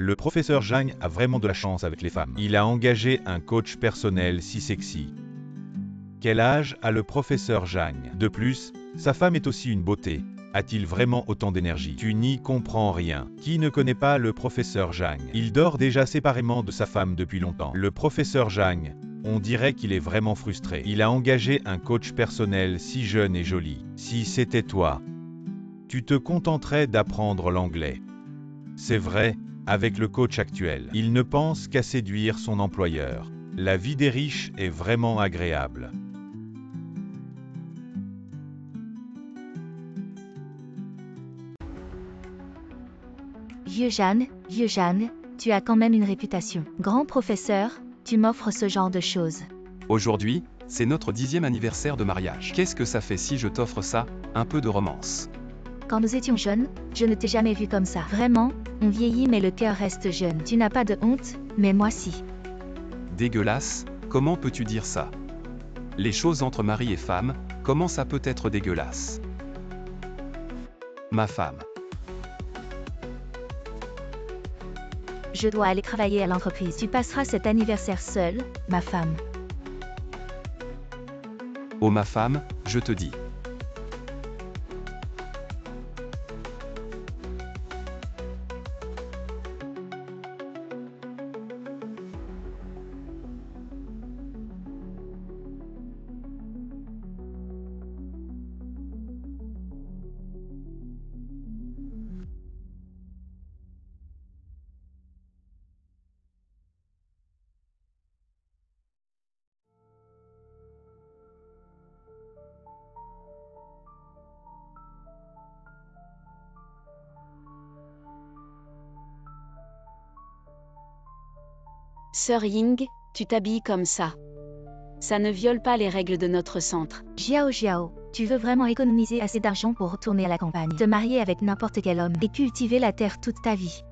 Le professeur Zhang a vraiment de la chance avec les femmes. Il a engagé un coach personnel si sexy. Quel âge a le professeur Zhang? De plus, sa femme est aussi une beauté. A-t-il vraiment autant d'énergie? Tu n'y comprends rien. Qui ne connaît pas le professeur Zhang? Il dort déjà séparément de sa femme depuis longtemps. Le professeur Zhang, on dirait qu'il est vraiment frustré. Il a engagé un coach personnel si jeune et joli. Si c'était toi, tu te contenterais d'apprendre l'anglais. C'est vrai, avec le coach actuel, il ne pense qu'à séduire son employeur. La vie des riches est vraiment agréable. Vieux Jeanne, tu as quand même une réputation. Grand professeur, tu m'offres ce genre de choses. Aujourd'hui, c'est notre 10e anniversaire de mariage. Qu'est-ce que ça fait si je t'offre ça? Un peu de romance. Quand nous étions jeunes, je ne t'ai jamais vu comme ça. Vraiment, on vieillit mais le cœur reste jeune. Tu n'as pas de honte, mais moi si. Dégueulasse? Comment peux-tu dire ça? Les choses entre mari et femme, comment ça peut être dégueulasse? Ma femme. Je dois aller travailler à l'entreprise. Tu passeras cet anniversaire seule, ma femme. Oh ma femme, je te dis. Sœur Ying, tu t'habilles comme ça. Ça ne viole pas les règles de notre centre. Jiao, tu veux vraiment économiser assez d'argent pour retourner à la campagne, te marier avec n'importe quel homme et cultiver la terre toute ta vie.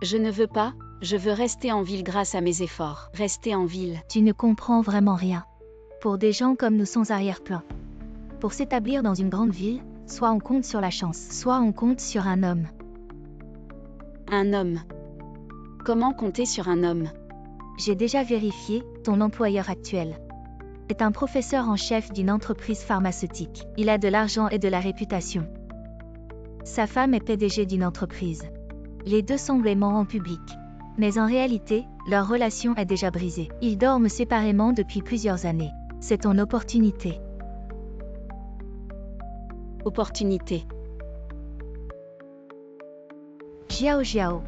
Je ne veux pas, je veux rester en ville grâce à mes efforts. Rester en ville. Tu ne comprends vraiment rien. Pour des gens comme nous sans arrière-plan. Pour s'établir dans une grande ville, soit on compte sur la chance, soit on compte sur un homme. Un homme. Comment compter sur un homme? J'ai déjà vérifié, ton employeur actuel est un professeur en chef d'une entreprise pharmaceutique. Il a de l'argent et de la réputation. Sa femme est PDG d'une entreprise. Les deux semblent aimants en public. Mais en réalité, leur relation est déjà brisée. Ils dorment séparément depuis plusieurs années. C'est ton opportunité. Opportunité. Jiao.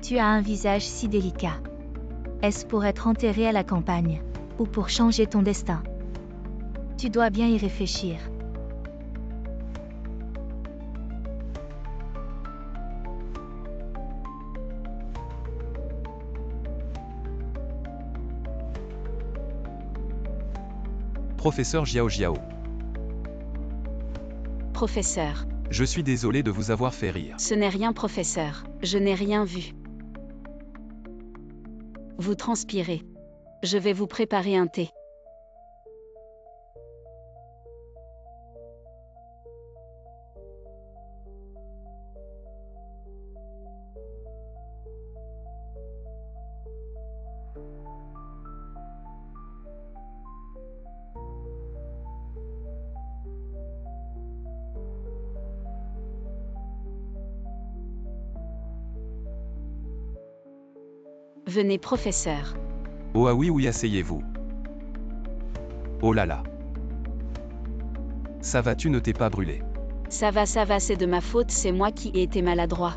Tu as un visage si délicat. Est-ce pour être enterré à la campagne? Ou pour changer ton destin? Tu dois bien y réfléchir. Professeur Jiao. Professeur. Je suis désolé de vous avoir fait rire. Ce n'est rien, professeur. Je n'ai rien vu. Vous transpirez. Je vais vous préparer un thé. Venez, professeur. Oh ah oui, asseyez-vous. Oh là là. Ça va, tu ne t'es pas brûlé? Ça va, c'est de ma faute, c'est moi qui ai été maladroit.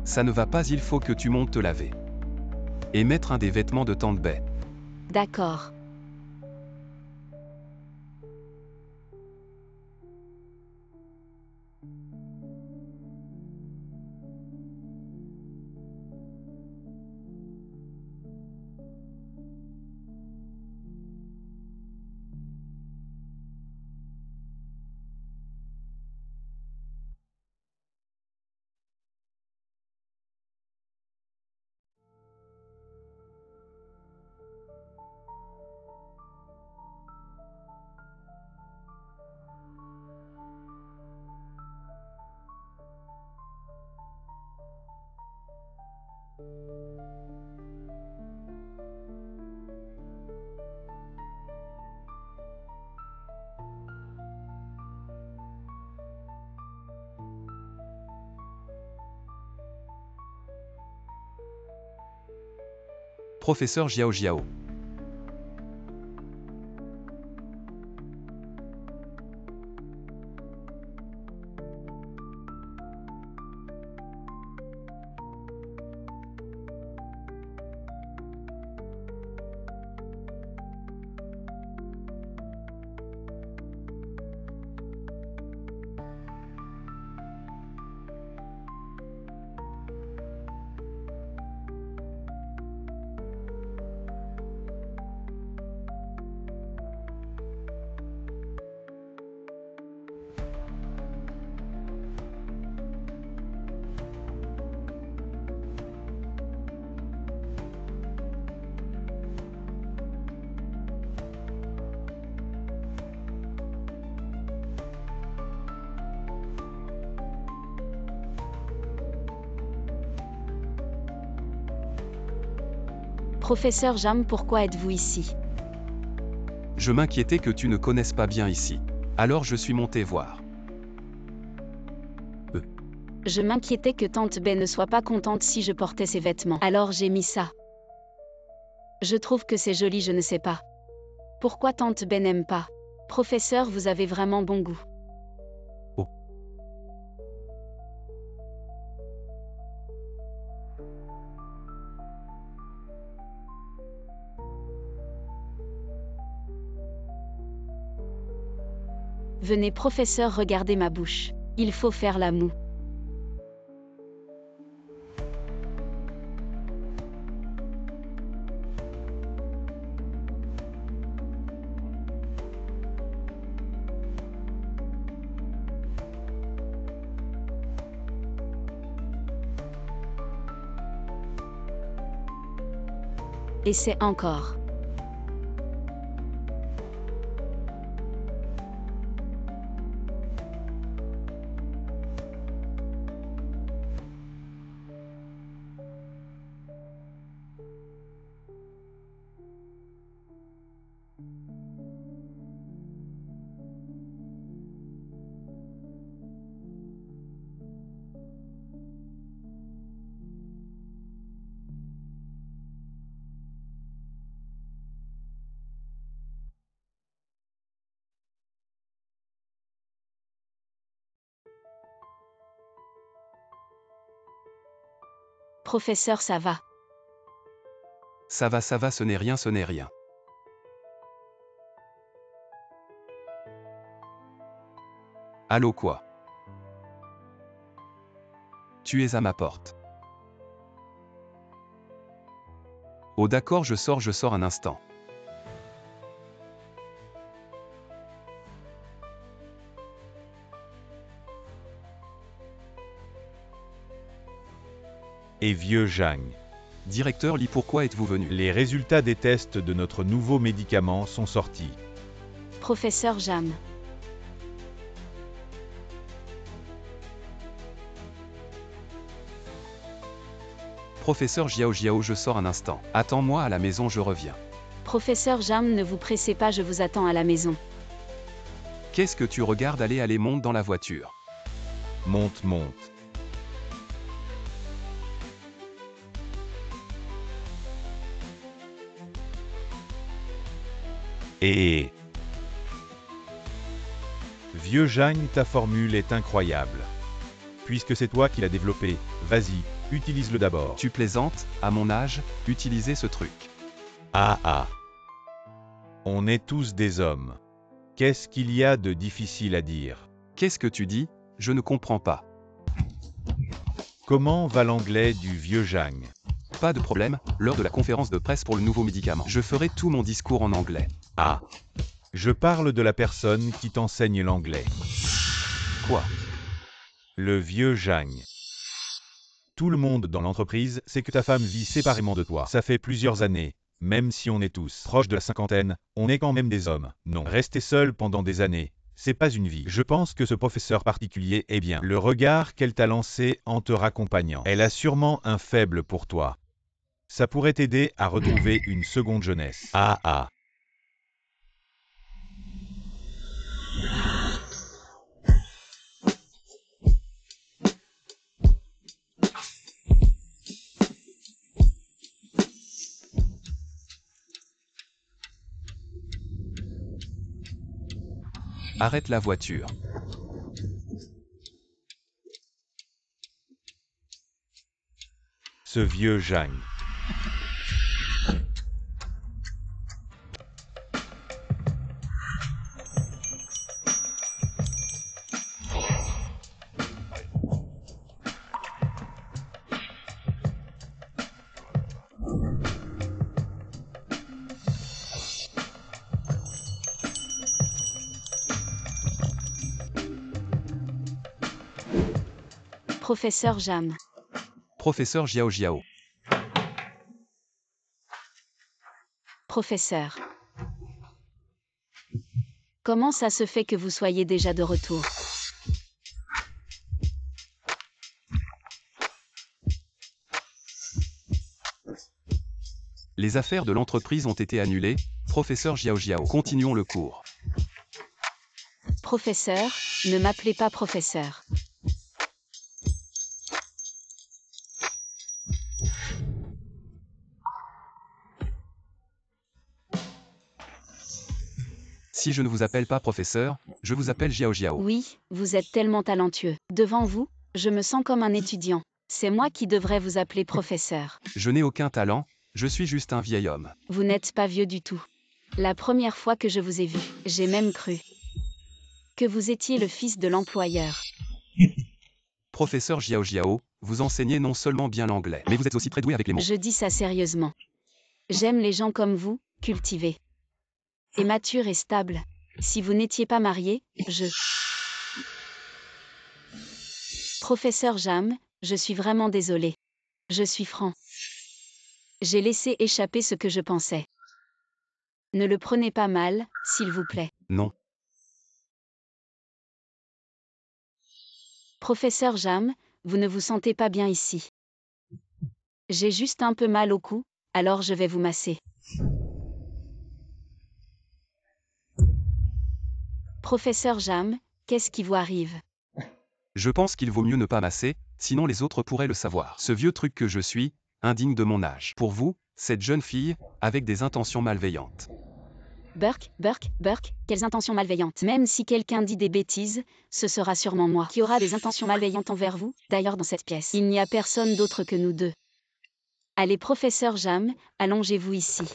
Ça ne va pas, il faut que tu montes te laver. Et mettre un des vêtements de Tante Baie. D'accord. Professeur Jiao Jiao. Professeur Jam, pourquoi êtes-vous ici? Je m'inquiétais que tu ne connaisses pas bien ici. Alors je suis monté voir. Je m'inquiétais que Tante Bai ne soit pas contente si je portais ces vêtements. Alors j'ai mis ça. Je trouve que c'est joli, je ne sais pas. Pourquoi Tante Bai n'aime pas? Professeur, vous avez vraiment bon goût. Venez professeur, regardez ma bouche. Il faut faire la moue. Et c'est encore. Professeur, ça va. Ça va, ce n'est rien, ce n'est rien. Allô quoi? Tu es à ma porte. Oh d'accord, je sors un instant. Et vieux Zhang. Directeur Li, pourquoi êtes-vous venu? Les résultats des tests de notre nouveau médicament sont sortis. Professeur Jam. Professeur Jiao Jiao, je sors un instant. Attends-moi à la maison, je reviens. Professeur Jam, ne vous pressez pas, je vous attends à la maison. Qu'est-ce que tu regardes? Allez, monte dans la voiture. Monte. Et... Vieux Zhang, ta formule est incroyable. Puisque c'est toi qui l'as développée, vas-y, utilise-le d'abord. Tu plaisantes? À mon âge, utiliser ce truc. Ah. On est tous des hommes. Qu'est-ce qu'il y a de difficile à dire? Qu'est-ce que tu dis? Je ne comprends pas. Comment va l'anglais du vieux Zhang? Pas de problème, lors de la conférence de presse pour le nouveau médicament, je ferai tout mon discours en anglais. Ah. Je parle de la personne qui t'enseigne l'anglais. Quoi? Le vieux Zhang. Tout le monde dans l'entreprise sait que ta femme vit séparément de toi. Ça fait plusieurs années. Même si on est tous proches de la cinquantaine, on est quand même des hommes. Non, rester seul pendant des années, C'est pas une vie. Je pense que ce professeur particulier est bien. Le regard qu'elle t'a lancé en te raccompagnant. Elle a sûrement un faible pour toi. Ça pourrait t'aider à retrouver une seconde jeunesse. Ah ah. Arrête la voiture. Ce vieux Jang. Professeur Jam. Professeur Jiao Jiao. Professeur. Comment ça se fait que vous soyez déjà de retour? Les affaires de l'entreprise ont été annulées, professeur Jiao Jiao. Continuons le cours. Professeur, ne m'appelez pas professeur. Si je ne vous appelle pas professeur, je vous appelle Jiao Jiao. Oui, vous êtes tellement talentueux. Devant vous, je me sens comme un étudiant. C'est moi qui devrais vous appeler professeur. Je n'ai aucun talent, je suis juste un vieil homme. Vous n'êtes pas vieux du tout. La première fois que je vous ai vu, j'ai même cru que vous étiez le fils de l'employeur. Professeur Jiao Jiao, vous enseignez non seulement bien l'anglais, mais vous êtes aussi très doué avec les mots. Je dis ça sérieusement. J'aime les gens comme vous, cultivés et matures et stables. Si vous n'étiez pas marié, Professeur Jam, je suis vraiment désolé. Je suis franc. J'ai laissé échapper ce que je pensais. Ne le prenez pas mal, s'il vous plaît. Non. Professeur Jam, vous ne vous sentez pas bien ici. J'ai juste un peu mal au cou, alors je vais vous masser. Professeur Jam, qu'est-ce qui vous arrive? Je pense qu'il vaut mieux ne pas masser, sinon les autres pourraient le savoir. Ce vieux truc que je suis, indigne de mon âge. Pour vous, cette jeune fille, avec des intentions malveillantes. Burke, quelles intentions malveillantes. Même si quelqu'un dit des bêtises, ce sera sûrement moi qui aura des intentions malveillantes envers vous. D'ailleurs dans cette pièce, il n'y a personne d'autre que nous deux. Allez professeur Jam, allongez-vous ici.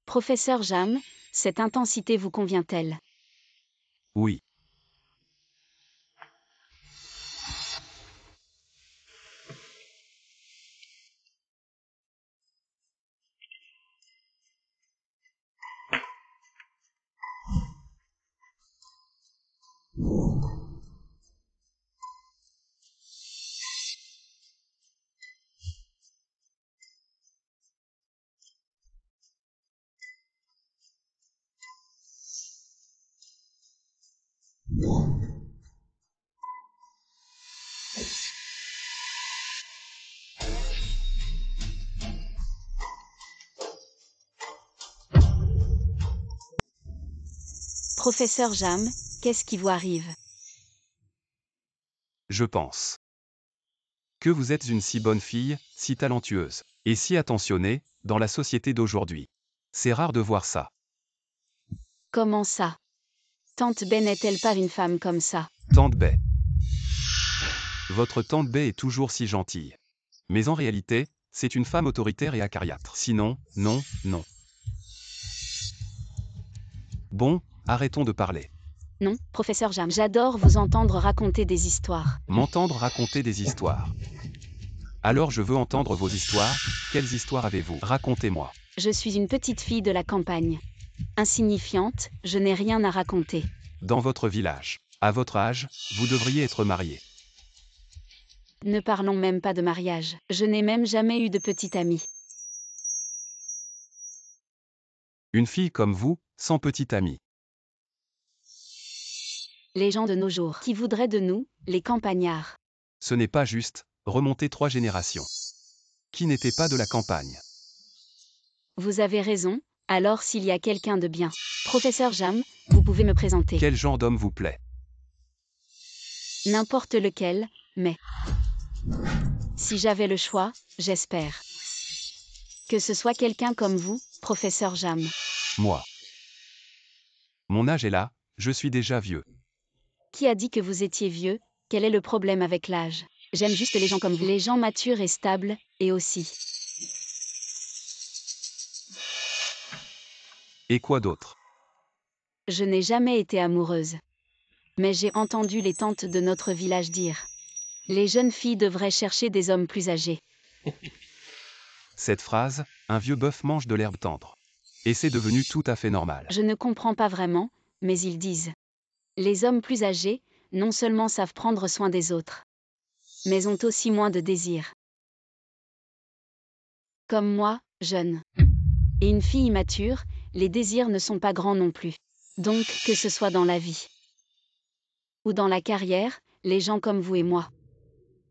Professeur Jam, cette intensité vous convient-elle? Oui. Professeur Jam, qu'est-ce qui vous arrive? Je pense que vous êtes une si bonne fille, si talentueuse, et si attentionnée, dans la société d'aujourd'hui. C'est rare de voir ça. Comment ça? Tante Bay n'est-elle pas une femme comme ça? Tante Bay. Votre tante Bay est toujours si gentille. Mais en réalité, c'est une femme autoritaire et acariâtre. Sinon, non. Bon, arrêtons de parler. Non, professeur Jam, j'adore vous entendre raconter des histoires. M'entendre raconter des histoires. Alors je veux entendre vos histoires. Quelles histoires avez-vous? Racontez-moi. Je suis une petite fille de la campagne. Insignifiante, je n'ai rien à raconter. Dans votre village. À votre âge, vous devriez être marié. Ne parlons même pas de mariage. Je n'ai même jamais eu de petite amie. Une fille comme vous, sans petite amie. Les gens de nos jours, qui voudraient de nous, les campagnards. Ce n'est pas juste, remonter 3 générations. Qui n'était pas de la campagne. Vous avez raison, alors s'il y a quelqu'un de bien. Professeur Jam, vous pouvez me présenter. Quel genre d'homme vous plaît? N'importe lequel, mais... Si j'avais le choix, j'espère. Que ce soit quelqu'un comme vous, professeur Jam. Moi. Mon âge est là, je suis déjà vieux. Qui a dit que vous étiez vieux? Quel est le problème avec l'âge? J'aime juste les gens comme vous. Les gens matures et stables, et aussi. Et quoi d'autre? Je n'ai jamais été amoureuse. Mais j'ai entendu les tantes de notre village dire. Les jeunes filles devraient chercher des hommes plus âgés. Cette phrase, un vieux bœuf mange de l'herbe tendre. Et c'est devenu tout à fait normal. Je ne comprends pas vraiment, mais ils disent. Les hommes plus âgés, non seulement savent prendre soin des autres, mais ont aussi moins de désir. Comme moi, jeune. Et une fille immature, les désirs ne sont pas grands non plus. Donc, que ce soit dans la vie ou dans la carrière, les gens comme vous et moi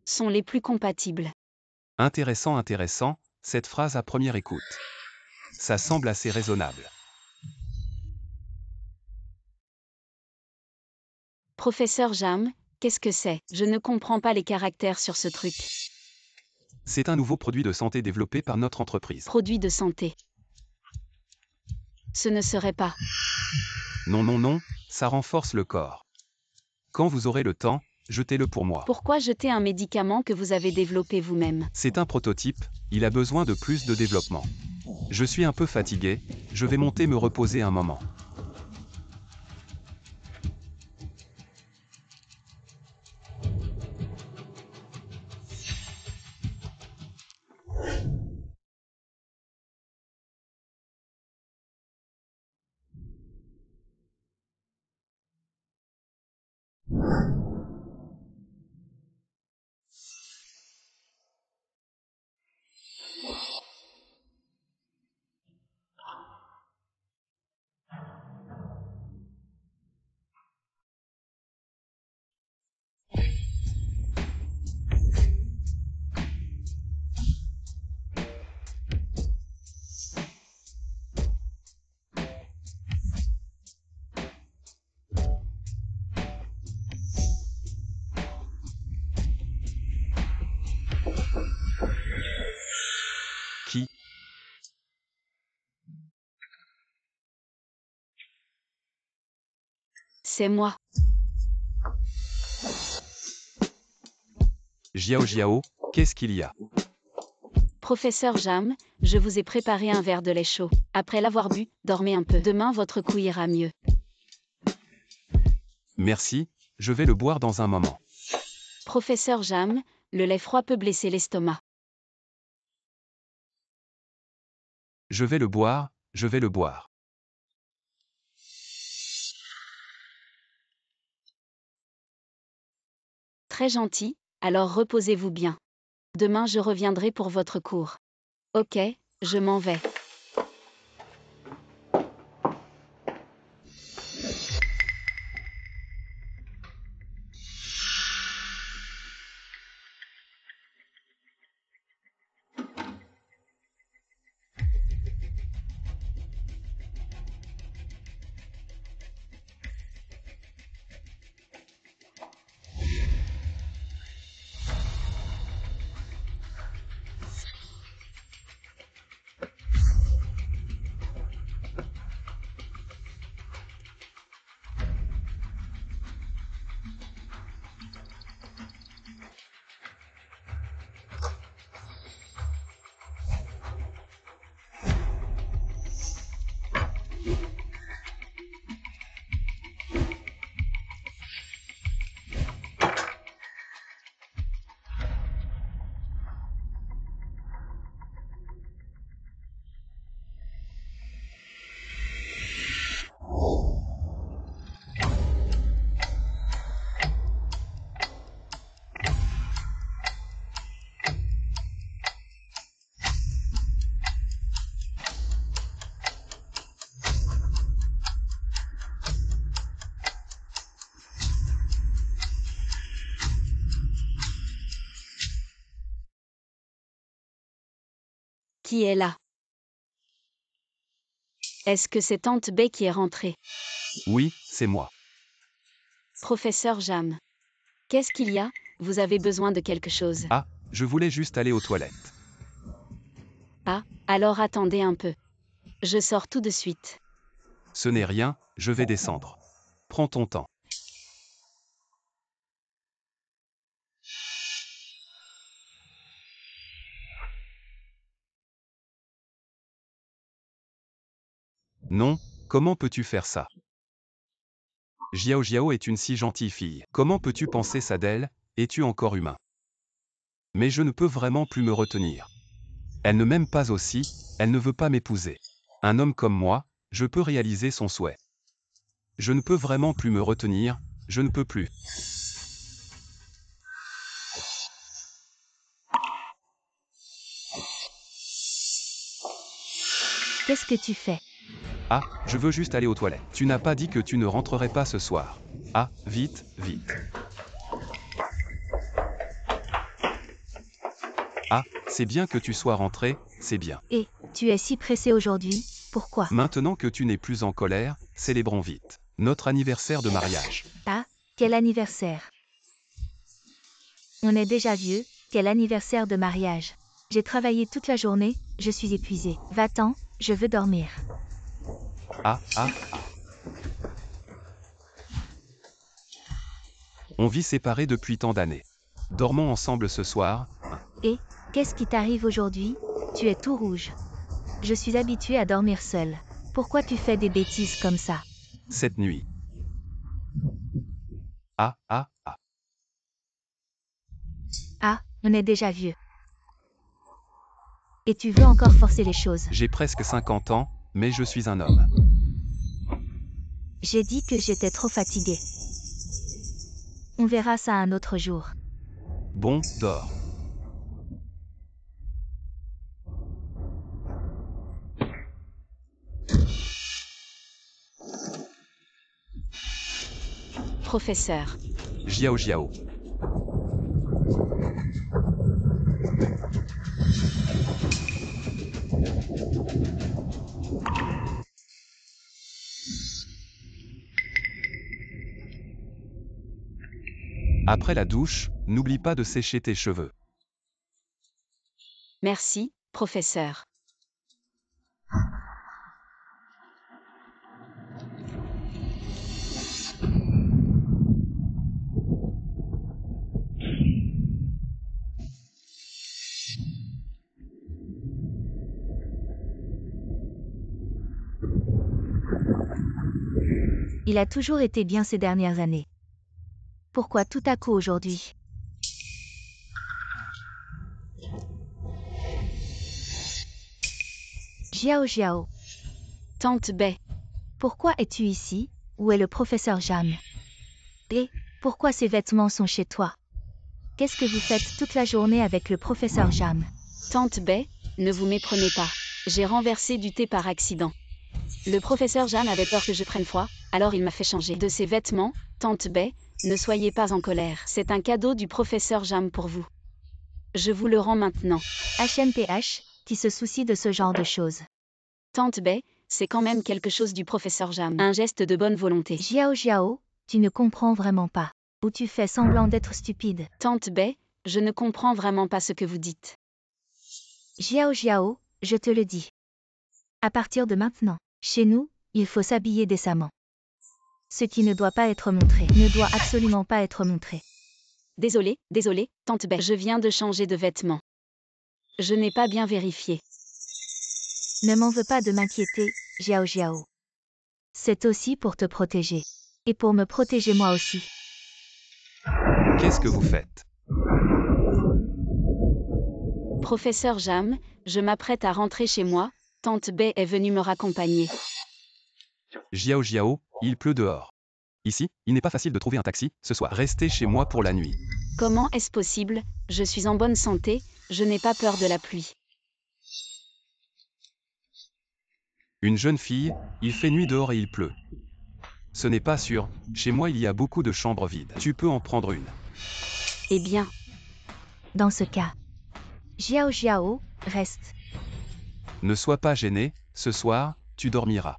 sont les plus compatibles. Intéressant, intéressant, cette phrase à première écoute. Ça semble assez raisonnable. Professeur Jam, qu'est-ce que c'est? Je ne comprends pas les caractères sur ce truc. C'est un nouveau produit de santé développé par notre entreprise. Produit de santé. Ce ne serait pas. Non, non, non, ça renforce le corps. Quand vous aurez le temps, jetez-le pour moi. Pourquoi jeter un médicament que vous avez développé vous-même? C'est un prototype, il a besoin de plus de développement. Je suis un peu fatigué, je vais monter me reposer un moment. Qui? C'est moi. Jiao Jiao, qu'est-ce qu'il y a? Professeur Jam, je vous ai préparé un verre de lait chaud. Après l'avoir bu, dormez un peu. Demain votre cou ira mieux. Merci, je vais le boire dans un moment. Professeur Jam, le lait froid peut blesser l'estomac. Je vais le boire, je vais le boire. Très gentil, alors reposez-vous bien. Demain je reviendrai pour votre cours. Ok, je m'en vais. Qui est là? Est-ce que c'est Tante Bay qui est rentrée? Oui, c'est moi. Professeur Jam. Qu'est-ce qu'il y a? Vous avez besoin de quelque chose? Ah, je voulais juste aller aux toilettes. Ah, alors attendez un peu. Je sors tout de suite. Ce n'est rien, je vais descendre. Prends ton temps. Non, comment peux-tu faire ça? Jiao Jiao est une si gentille fille. Comment peux-tu penser ça d'elle? Es-tu encore humain? Mais je ne peux vraiment plus me retenir. Elle ne m'aime pas aussi, elle ne veut pas m'épouser. Un homme comme moi, je peux réaliser son souhait. Je ne peux vraiment plus me retenir, je ne peux plus. Qu'est-ce que tu fais? Ah, je veux juste aller aux toilettes. Tu n'as pas dit que tu ne rentrerais pas ce soir. Ah, vite, vite. Ah, c'est bien que tu sois rentré, c'est bien. Et, tu es si pressé aujourd'hui, pourquoi? Maintenant que tu n'es plus en colère, célébrons vite. Notre anniversaire de mariage. Ah, quel anniversaire! On est déjà vieux, quel anniversaire de mariage! J'ai travaillé toute la journée, je suis épuisée. Va-t'en, je veux dormir. Ah. On vit séparés depuis tant d'années. Dormons ensemble ce soir. Et, qu'est-ce qui t'arrive aujourd'hui? Tu es tout rouge. Je suis habituée à dormir seule. Pourquoi tu fais des bêtises comme ça? Cette nuit. Ah. Ah, on est déjà vieux. Et tu veux encore forcer les choses. J'ai presque 50 ans, mais je suis un homme. J'ai dit que j'étais trop fatiguée. On verra ça un autre jour. Bon, dors. Professeur. Jiao Jiao. Après la douche, n'oublie pas de sécher tes cheveux. Merci, professeur. Il a toujours été bien ces dernières années. Pourquoi tout à coup aujourd'hui? Jiao Jiao, Tante Bay. pourquoi es-tu ici? Où est le professeur Jam? Et, pourquoi ces vêtements sont chez toi? Qu'est-ce que vous faites toute la journée avec le professeur Jam? Tante Bay, ne vous méprenez pas. J'ai renversé du thé par accident. Le professeur Jam avait peur que je prenne froid, alors il m'a fait changer de ses vêtements. Tante Bay, ne soyez pas en colère. C'est un cadeau du professeur Jam pour vous. Je vous le rends maintenant. HMPH, qui se soucie de ce genre de choses. Tante Bay, c'est quand même quelque chose du professeur Jam. Un geste de bonne volonté. Jiao Jiao, tu ne comprends vraiment pas. Ou tu fais semblant d'être stupide. Tante Bay, je ne comprends vraiment pas ce que vous dites. Jiao Jiao, je te le dis. À partir de maintenant, chez nous, il faut s'habiller décemment. Ce qui ne doit pas être montré ne doit absolument pas être montré. Désolée, Tante Bay. Je viens de changer de vêtements. Je n'ai pas bien vérifié. Ne m'en veux pas de m'inquiéter, Jiao Jiao. C'est aussi pour te protéger. Et pour me protéger moi aussi. Qu'est-ce que vous faites? Professeur Jam, je m'apprête à rentrer chez moi. Tante Bay est venue me raccompagner. Jiao Jiao, il pleut dehors. Ici, il n'est pas facile de trouver un taxi ce soir. Restez chez moi pour la nuit. Comment est-ce possible? Je suis en bonne santé, je n'ai pas peur de la pluie. Une jeune fille, il fait nuit dehors et il pleut. Ce n'est pas sûr, chez moi il y a beaucoup de chambres vides. Tu peux en prendre une. Eh bien, Dans ce cas, Jiao Jiao, reste. Ne sois pas gêné, ce soir, tu dormiras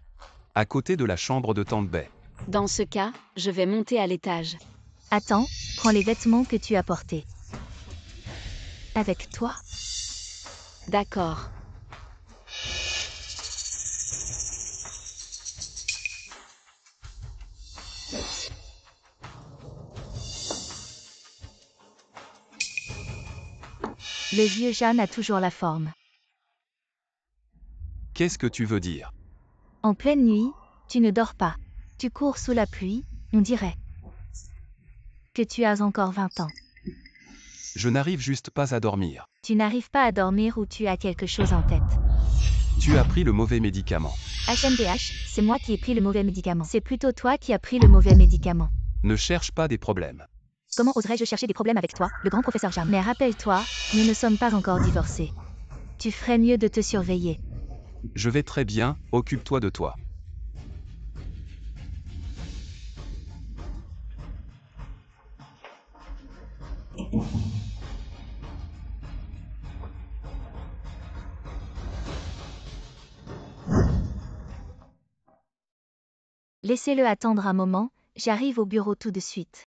à côté de la chambre de Tante Bay. Dans ce cas, je vais monter à l'étage. Attends, prends les vêtements que tu as portés. Avec toi. D'accord. Le vieux Jeanne a toujours la forme. Qu'est-ce que tu veux dire? En pleine nuit, tu ne dors pas. Tu cours sous la pluie, on dirait que tu as encore 20 ans. Je n'arrive juste pas à dormir. Tu n'arrives pas à dormir ou tu as quelque chose en tête. Tu as pris le mauvais médicament. HMDH, c'est moi qui ai pris le mauvais médicament. C'est plutôt toi qui as pris le mauvais médicament. Ne cherche pas des problèmes. Comment oserais-je chercher des problèmes avec toi, le grand professeur Jam? Mais rappelle-toi, nous ne sommes pas encore divorcés. Tu ferais mieux de te surveiller. Je vais très bien, occupe-toi de toi. Laissez-le attendre un moment, j'arrive au bureau tout de suite.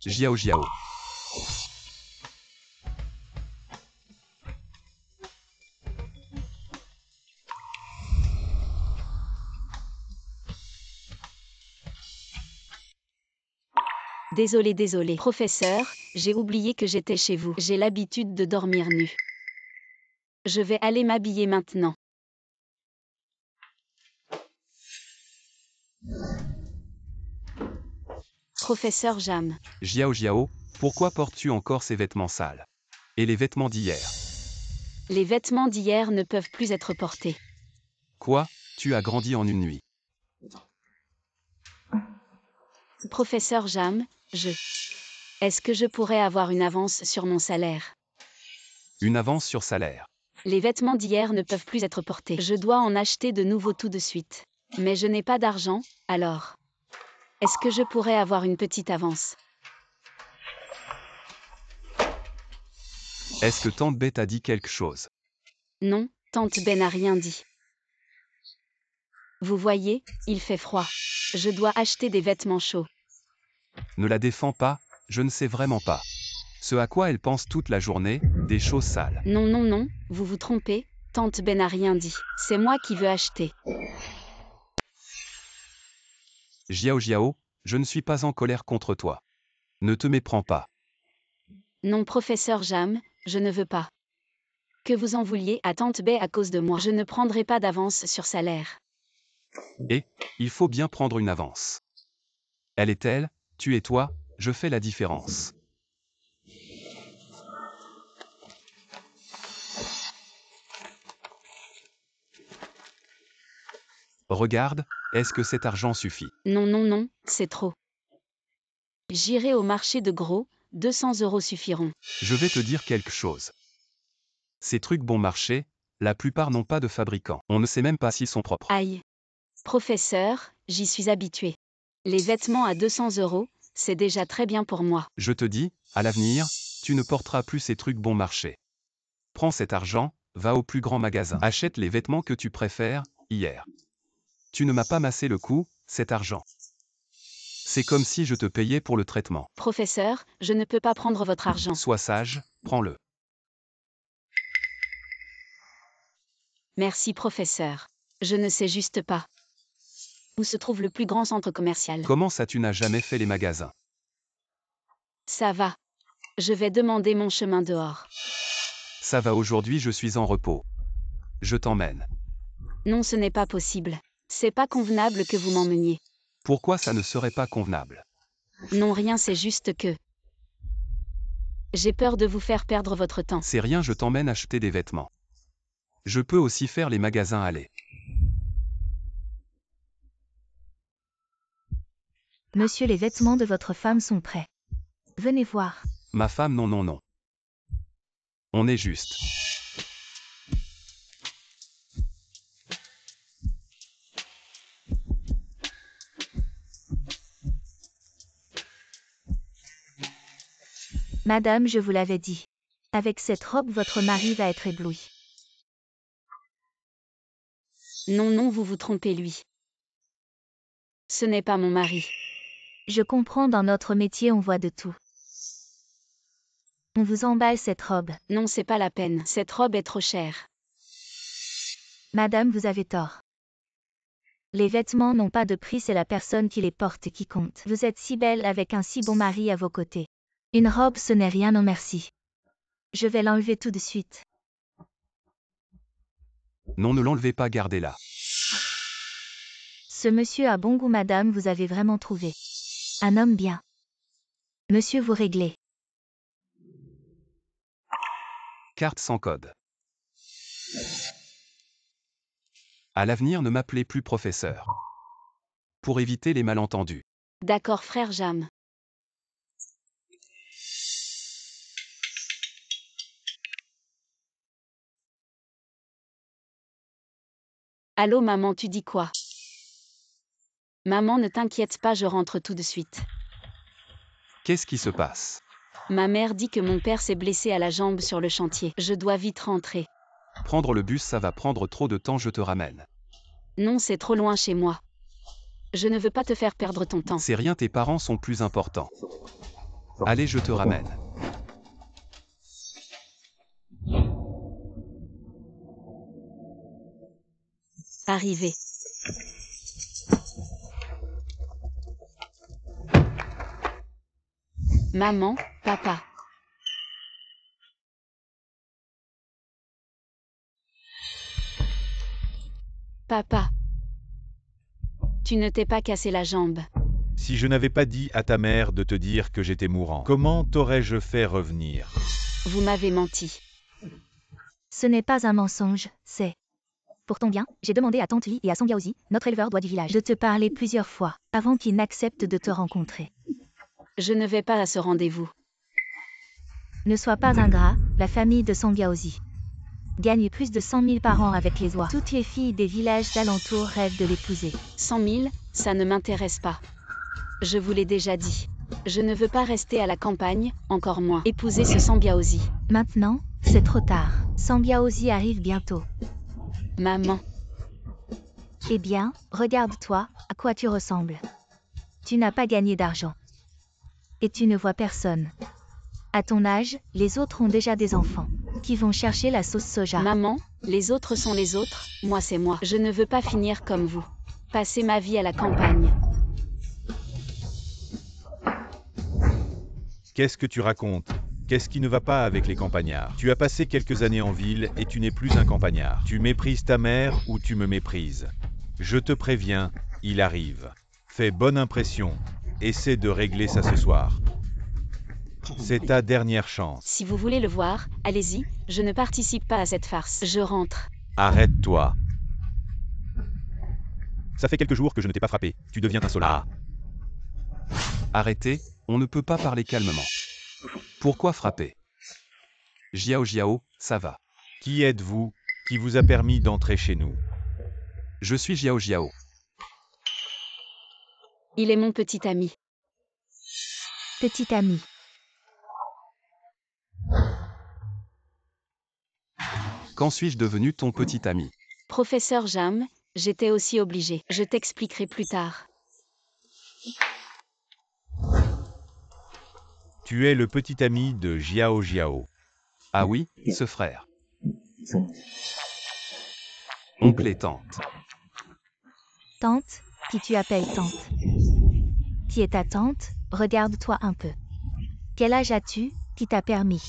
Jiao Jiao. Désolé. Professeur, j'ai oublié que j'étais chez vous. J'ai l'habitude de dormir nue. Je vais aller m'habiller maintenant. Professeur Jam. Jiao Jiao, pourquoi portes-tu encore ces vêtements sales? Et les vêtements d'hier? Les vêtements d'hier ne peuvent plus être portés. Quoi? Tu as grandi en une nuit. Professeur Jam, Est-ce que je pourrais avoir une avance sur mon salaire? Une avance sur salaire. Les vêtements d'hier ne peuvent plus être portés. Je dois en acheter de nouveaux tout de suite. Mais je n'ai pas d'argent, alors. Est-ce que je pourrais avoir une petite avance? Est-ce que Tante Bay t'a dit quelque chose? Non, Tante Bay n'a rien dit. Vous voyez, il fait froid. Je dois acheter des vêtements chauds. Ne la défends pas, je ne sais vraiment pas. Ce à quoi elle pense toute la journée, des choses sales. Non, vous vous trompez, Tante Bay n'a rien dit. C'est moi qui veux acheter. Jiao Jiao, je ne suis pas en colère contre toi. Ne te méprends pas. Non, professeur Jam, je ne veux pas. Que vous en vouliez à Tante Bay à cause de moi. Je ne prendrai pas d'avance sur salaire. Et, il faut bien prendre une avance. Elle est elle, tu et toi, je fais la différence. Regarde, est-ce que cet argent suffit? Non, c'est trop. J'irai au marché de gros, 200 € suffiront. Je vais te dire quelque chose. Ces trucs bon marché, la plupart n'ont pas de fabricant. On ne sait même pas s'ils sont propres. Aïe. Professeur, j'y suis habitué. Les vêtements à 200 €, c'est déjà très bien pour moi. Je te dis, à l'avenir, tu ne porteras plus ces trucs bon marché. Prends cet argent, va au plus grand magasin. Achète les vêtements que tu préfères, hier. Tu ne m'as pas massé le cou, cet argent. C'est comme si je te payais pour le traitement. Professeur, je ne peux pas prendre votre argent. Sois sage, prends-le. Merci professeur. Je ne sais juste pas. Où se trouve le plus grand centre commercial? Comment ça tu n'as jamais fait les magasins? Ça va. Je vais demander mon chemin dehors. Ça va, aujourd'hui je suis en repos. Je t'emmène. Non, ce n'est pas possible. C'est pas convenable que vous m'emmeniez. Pourquoi ça ne serait pas convenable? Non, rien, c'est juste que... J'ai peur de vous faire perdre votre temps. C'est rien, je t'emmène acheter des vêtements. Je peux aussi faire les magasins aller. Monsieur, les vêtements de votre femme sont prêts. Venez voir. Ma femme, non. On est juste. Madame, je vous l'avais dit. Avec cette robe, votre mari va être ébloui. Non, non, vous vous trompez lui. Ce n'est pas mon mari. Je comprends, dans notre métier on voit de tout. On vous emballe cette robe. Non, c'est pas la peine. Cette robe est trop chère. Madame, vous avez tort. Les vêtements n'ont pas de prix, c'est la personne qui les porte qui compte. Vous êtes si belle avec un si bon mari à vos côtés. Une robe, ce n'est rien, non merci. Je vais l'enlever tout de suite. Non, ne l'enlevez pas, gardez-la. Ce monsieur a bon goût, madame, vous avez vraiment trouvé un homme bien. Monsieur, vous réglez. Carte sans code. À l'avenir, ne m'appelez plus professeur. Pour éviter les malentendus. D'accord, frère Jam. Allô maman, tu dis quoi? Maman, ne t'inquiète pas, je rentre tout de suite. Qu'est-ce qui se passe? Ma mère dit que mon père s'est blessé à la jambe sur le chantier. Je dois vite rentrer. Prendre le bus, ça va prendre trop de temps, je te ramène. Non, c'est trop loin chez moi. Je ne veux pas te faire perdre ton temps. C'est rien, tes parents sont plus importants. Allez, je te ramène. Arrivé. Maman, papa. Papa. Tu ne t'es pas cassé la jambe. Si je n'avais pas dit à ta mère de te dire que j'étais mourant, comment t'aurais-je fait revenir? Vous m'avez menti. Ce n'est pas un mensonge, c'est... Pour ton bien, j'ai demandé à Tante Li et à Sangyaozi, notre éleveur d'oies du village, de te parler plusieurs fois, avant qu'ils n'acceptent de te rencontrer. Je ne vais pas à ce rendez-vous. Ne sois pas ingrat, la famille de Sangyaozi gagne plus de 100 000 par an avec les oies. Toutes les filles des villages d'alentour rêvent de l'épouser. 100 000, ça ne m'intéresse pas. Je vous l'ai déjà dit. Je ne veux pas rester à la campagne, encore moins épouser ce Sangyaozi. Maintenant, c'est trop tard. Sangyaozi arrive bientôt. Maman. Eh bien, regarde-toi, à quoi tu ressembles. Tu n'as pas gagné d'argent. Et tu ne vois personne. À ton âge, les autres ont déjà des enfants, qui vont chercher la sauce soja. Maman, les autres sont les autres, moi c'est moi. Je ne veux pas finir comme vous. Passer ma vie à la campagne. Qu'est-ce que tu racontes? Qu'est-ce qui ne va pas avec les campagnards? Tu as passé quelques années en ville et tu n'es plus un campagnard. Tu méprises ta mère ou tu me méprises? Je te préviens, il arrive. Fais bonne impression. Essaie de régler ça ce soir. C'est ta dernière chance. Si vous voulez le voir, allez-y, je ne participe pas à cette farce. Je rentre. Arrête-toi. Ça fait quelques jours que je ne t'ai pas frappé. Tu deviens insolent. Arrêtez, on ne peut pas parler calmement. Pourquoi frapper? Jiao Jiao, ça va. Qui êtes-vous? Qui vous a permis d'entrer chez nous? Je suis Jiao Jiao. Il est mon petit ami. Petit ami. Quand suis-je devenu ton petit ami? Professeur Jam, j'étais aussi obligée. Je t'expliquerai plus tard. Tu es le petit ami de Jiao Jiao. Ah oui, ce frère. Oncle et tante. Tante, qui tu appelles tante? Qui est ta tante? Regarde-toi un peu. Quel âge as-tu, qui t'a permis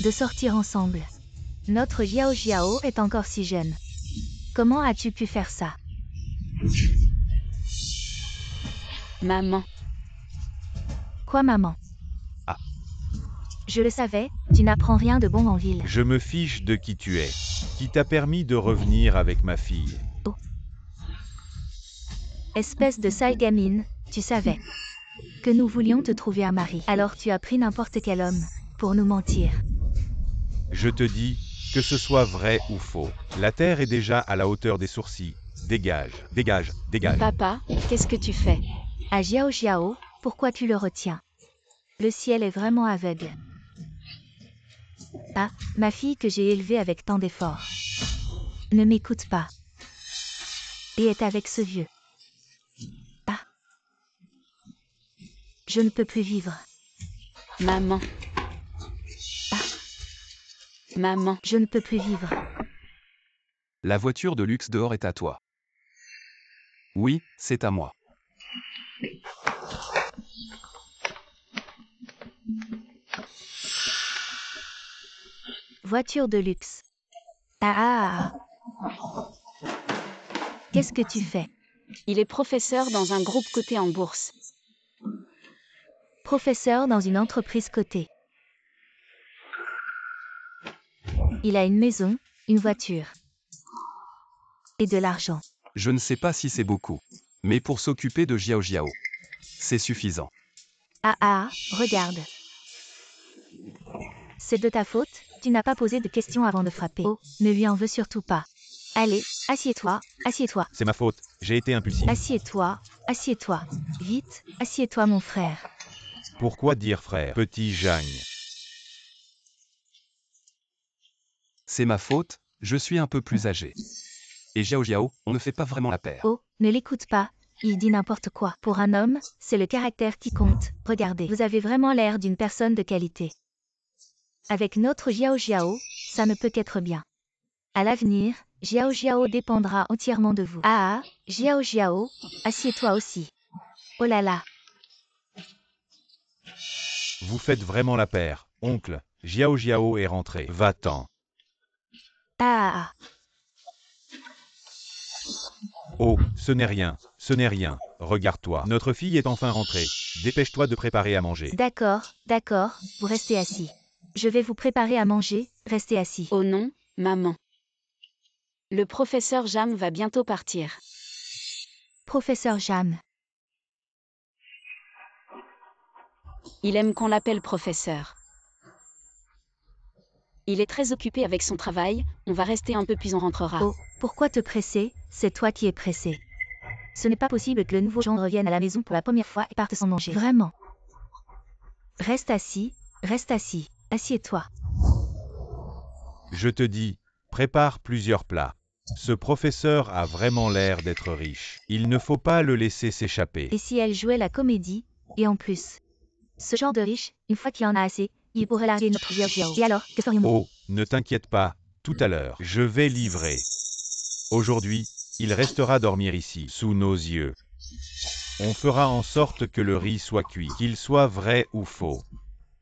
de sortir ensemble? Notre Jiao Jiao est encore si jeune. Comment as-tu pu faire ça? Maman. Quoi, maman? Ah. Je le savais, tu n'apprends rien de bon en ville. Je me fiche de qui tu es. Qui t'a permis de revenir avec ma fille? Espèce de sale gamine, tu savais que nous voulions te trouver un mari. Alors tu as pris n'importe quel homme pour nous mentir. Je te dis, que ce soit vrai ou faux, la terre est déjà à la hauteur des sourcils. Dégage, dégage, dégage. Papa, qu'est-ce que tu fais? À Jiao Jiao, pourquoi tu le retiens? Le ciel est vraiment aveugle. Ah, ma fille que j'ai élevée avec tant d'efforts. Ne m'écoute pas. Et est avec ce vieux. Ah. Je ne peux plus vivre. Maman. Ah. Maman. Je ne peux plus vivre. La voiture de luxe dehors est à toi. Oui, c'est à moi. Voiture de luxe. Qu'est-ce que tu fais? Il est professeur dans un groupe coté en bourse. Professeur dans une entreprise cotée. Il a une maison, une voiture. Et de l'argent. Je ne sais pas si c'est beaucoup. Mais pour s'occuper de Xiao Xiao, c'est suffisant. Regarde. C'est de ta faute, tu n'as pas posé de questions avant de frapper. Oh, ne lui en veux surtout pas. Allez, assieds-toi, assieds-toi. C'est ma faute, j'ai été impulsif. Assieds-toi, assieds-toi. Vite, assieds-toi mon frère. Pourquoi dire frère? Petit Jagne. C'est ma faute, je suis un peu plus âgé. Et Xiao Xiao, on ne fait pas vraiment la paire. Oh, ne l'écoute pas, il dit n'importe quoi. Pour un homme, c'est le caractère qui compte. Regardez, vous avez vraiment l'air d'une personne de qualité. Avec notre Xiao Xiao, ça ne peut qu'être bien. À l'avenir, Xiao Xiao dépendra entièrement de vous. Xiao Xiao, assieds-toi aussi. Oh là là. Vous faites vraiment la paire, oncle. Xiao Xiao est rentré. Va-t'en. Oh, ce n'est rien, ce n'est rien. Regarde-toi. Notre fille est enfin rentrée. Dépêche-toi de préparer à manger. D'accord, vous restez assis. Je vais vous préparer à manger, restez assis. Oh non, maman. Le professeur Jam va bientôt partir. Professeur Jam. Il aime qu'on l'appelle professeur. Il est très occupé avec son travail, on va rester un peu puis on rentrera. Oh, pourquoi te presser? C'est toi qui es pressé. Ce n'est pas possible que le nouveau gendre revienne à la maison pour la première fois et parte sans manger. Vraiment. Reste assis, assieds-toi. Je te dis, prépare plusieurs plats. Ce professeur a vraiment l'air d'être riche. Il ne faut pas le laisser s'échapper. Et si elle jouait la comédie? Et en plus, ce genre de riche, une fois qu'il en a assez, il pourrait larguer notre Xiao Xiao. Et alors, que ferions-nous? Oh, ne t'inquiète pas, tout à l'heure, je vais livrer. Aujourd'hui, il restera dormir ici, sous nos yeux. On fera en sorte que le riz soit cuit, qu'il soit vrai ou faux.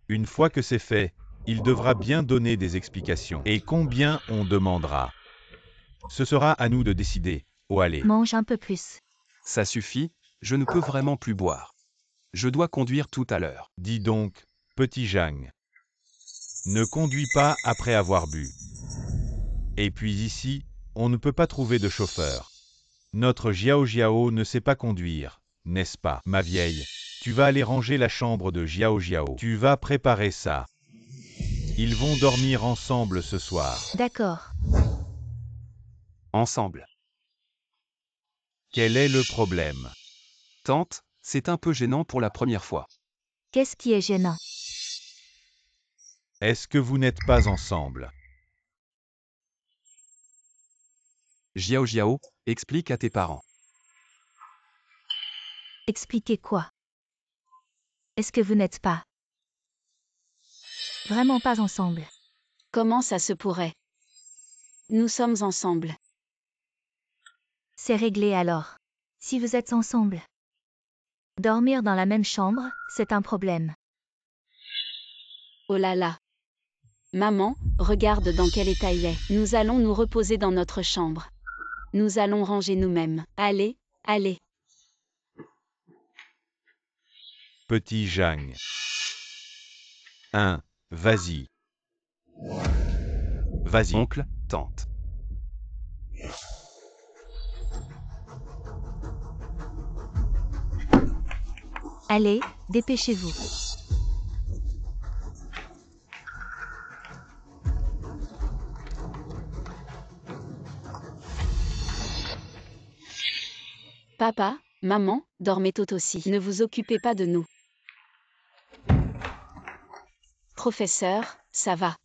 Une fois que c'est fait, il devra bien donner des explications. Et combien on demandera? Ce sera à nous de décider. Oh allez. Mange un peu plus. Ça suffit, je ne peux vraiment plus boire. Je dois conduire tout à l'heure. Dis donc, petit Jagne. Ne conduis pas après avoir bu. Et puis ici, on ne peut pas trouver de chauffeur. Notre Xiao Xiao ne sait pas conduire, n'est-ce pas, ma vieille? Tu vas aller ranger la chambre de Xiao Xiao. Tu vas préparer ça. Ils vont dormir ensemble ce soir. D'accord. Ensemble. Quel est le problème? Tante, c'est un peu gênant pour la première fois. Qu'est-ce qui est gênant? Est-ce que vous n'êtes pas ensemble? Xiao Xiao, explique à tes parents. Expliquez quoi? Est-ce que vous n'êtes pas vraiment pas ensemble? Comment ça se pourrait? Nous sommes ensemble. C'est réglé alors. Si vous êtes ensemble. Dormir dans la même chambre, c'est un problème. Oh là là. Maman, regarde dans quel état il est. Nous allons nous reposer dans notre chambre. Nous allons ranger nous-mêmes. Allez, allez. Petit Jagne. Vas-y. Vas-y. Oncle, tante. Allez, dépêchez-vous. Papa, maman, dormez tout aussi. Ne vous occupez pas de nous. Professeur, ça va.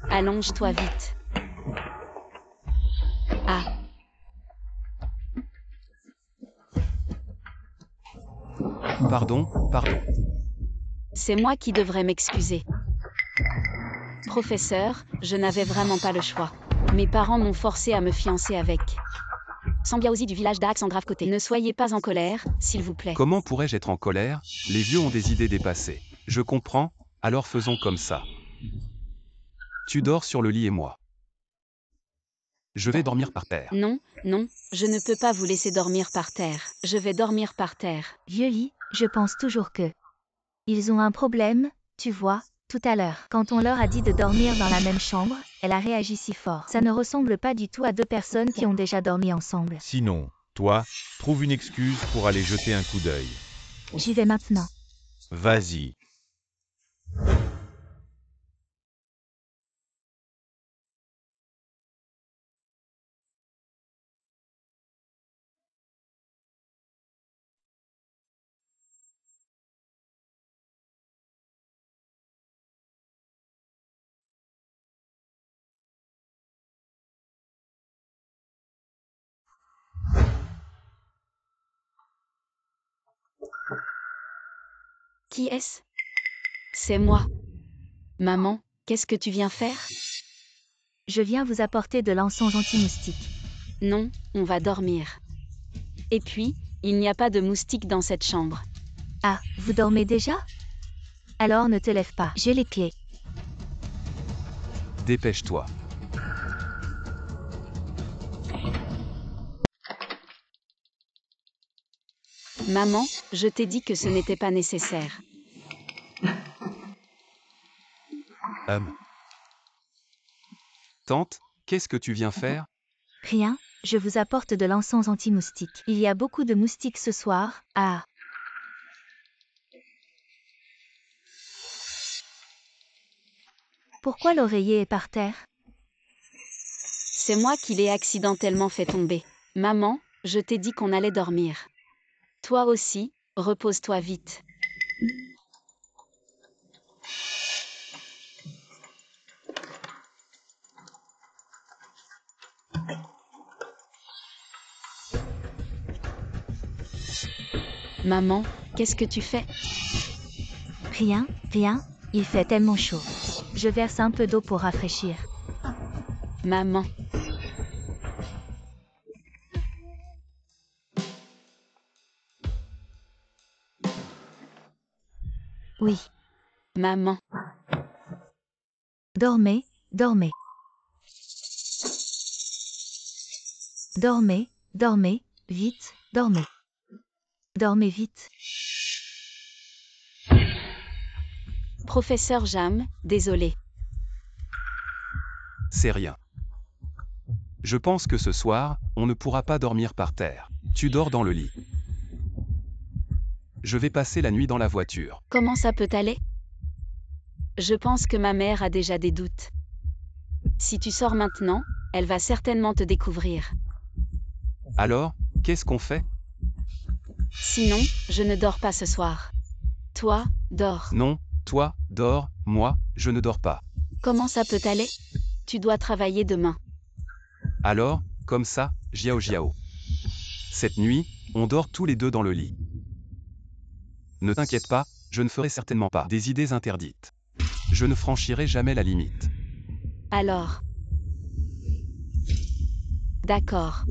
Allonge-toi vite. Ah. Pardon, pardon. C'est moi qui devrais m'excuser. Professeur, je n'avais vraiment pas le choix. Mes parents m'ont forcé à me fiancer avec Sambiaozi du village d'Aix-en-Grave-Côté. Ne soyez pas en colère, s'il vous plaît. Comment pourrais-je être en colère? Les vieux ont des idées dépassées. Je comprends, alors faisons comme ça. Tu dors sur le lit et moi. Je vais dormir par terre. Non, non, je ne peux pas vous laisser dormir par terre. Je vais dormir par terre. Vieux lit, je pense toujours que... Ils ont un problème, tu vois, tout à l'heure. Quand on leur a dit de dormir dans la même chambre, elle a réagi si fort. Ça ne ressemble pas du tout à deux personnes qui ont déjà dormi ensemble. Sinon, toi, trouve une excuse pour aller jeter un coup d'œil. J'y vais maintenant. Vas-y. Qui est-ce? C'est moi. Maman, qu'est-ce que tu viens faire? Je viens vous apporter de l'encens anti-moustique. Non, on va dormir. Et puis, il n'y a pas de moustiques dans cette chambre. Ah, vous dormez déjà? Alors ne te lève pas, j'ai les pieds. Dépêche-toi. Maman, je t'ai dit que ce n'était pas nécessaire. Tante, qu'est-ce que tu viens faire? Rien, je vous apporte de l'encens anti-moustique. Il y a beaucoup de moustiques ce soir, ah. Pourquoi l'oreiller est par terre? C'est moi qui l'ai accidentellement fait tomber. Maman, je t'ai dit qu'on allait dormir. Toi aussi, repose-toi vite. Maman, qu'est-ce que tu fais? Rien, rien, il fait tellement chaud. Je verse un peu d'eau pour rafraîchir. Maman. Oui. Maman. Dormez, dormez. Dormez, dormez, vite, dormez. Dormez vite. Professeur Jam, désolé. C'est rien. Je pense que ce soir, on ne pourra pas dormir par terre. Tu dors dans le lit. Je vais passer la nuit dans la voiture. Comment ça peut aller? Je pense que ma mère a déjà des doutes. Si tu sors maintenant, elle va certainement te découvrir. Alors, qu'est-ce qu'on fait? Sinon, je ne dors pas ce soir. Toi, dors. Non, toi, dors, moi, je ne dors pas. Comment ça peut aller? Tu dois travailler demain. Alors, comme ça, Jiao Jiao. Cette nuit, on dort tous les deux dans le lit. Ne t'inquiète pas, je ne ferai certainement pas des idées interdites. Je ne franchirai jamais la limite. Alors. D'accord.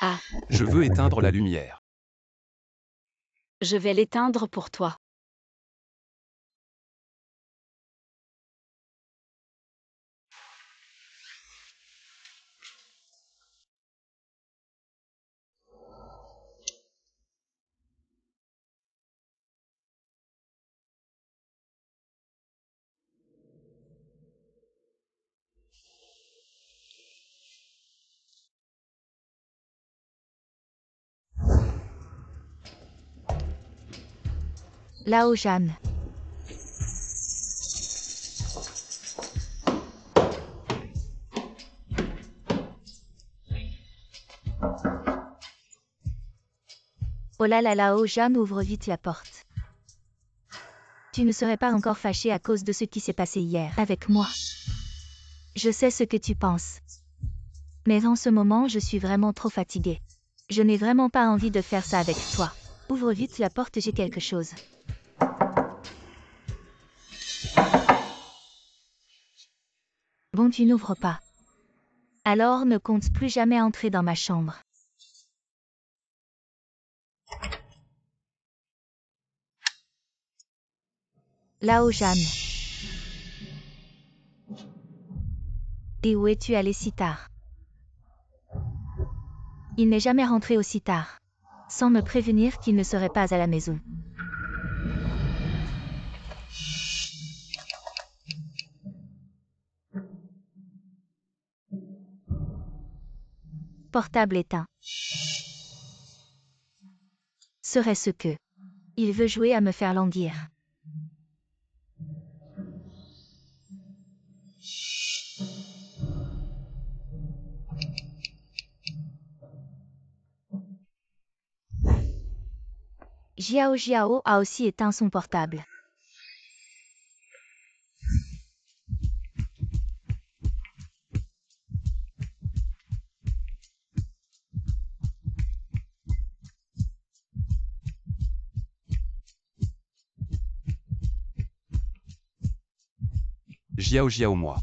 Ah, Je veux éteindre la lumière. je vais l'éteindre pour toi. Lao Jeanne. Oh là là, Lao Jeanne, ouvre vite la porte. Tu ne serais pas encore fâché à cause de ce qui s'est passé hier avec moi. Je sais ce que tu penses. Mais en ce moment, je suis vraiment trop fatiguée. Je n'ai vraiment pas envie de faire ça avec toi. Ouvre vite la porte, j'ai quelque chose. Bon, tu n'ouvres pas. Alors ne compte plus jamais entrer dans ma chambre. Lao Jeanne. Et où es-tu allé si tard? Il n'est jamais rentré aussi tard, sans me prévenir qu'il ne serait pas à la maison. Portable éteint. Serait-ce que il veut jouer à me faire languir? Jiao Jiao a aussi éteint son portable. Jiao Jiao moi.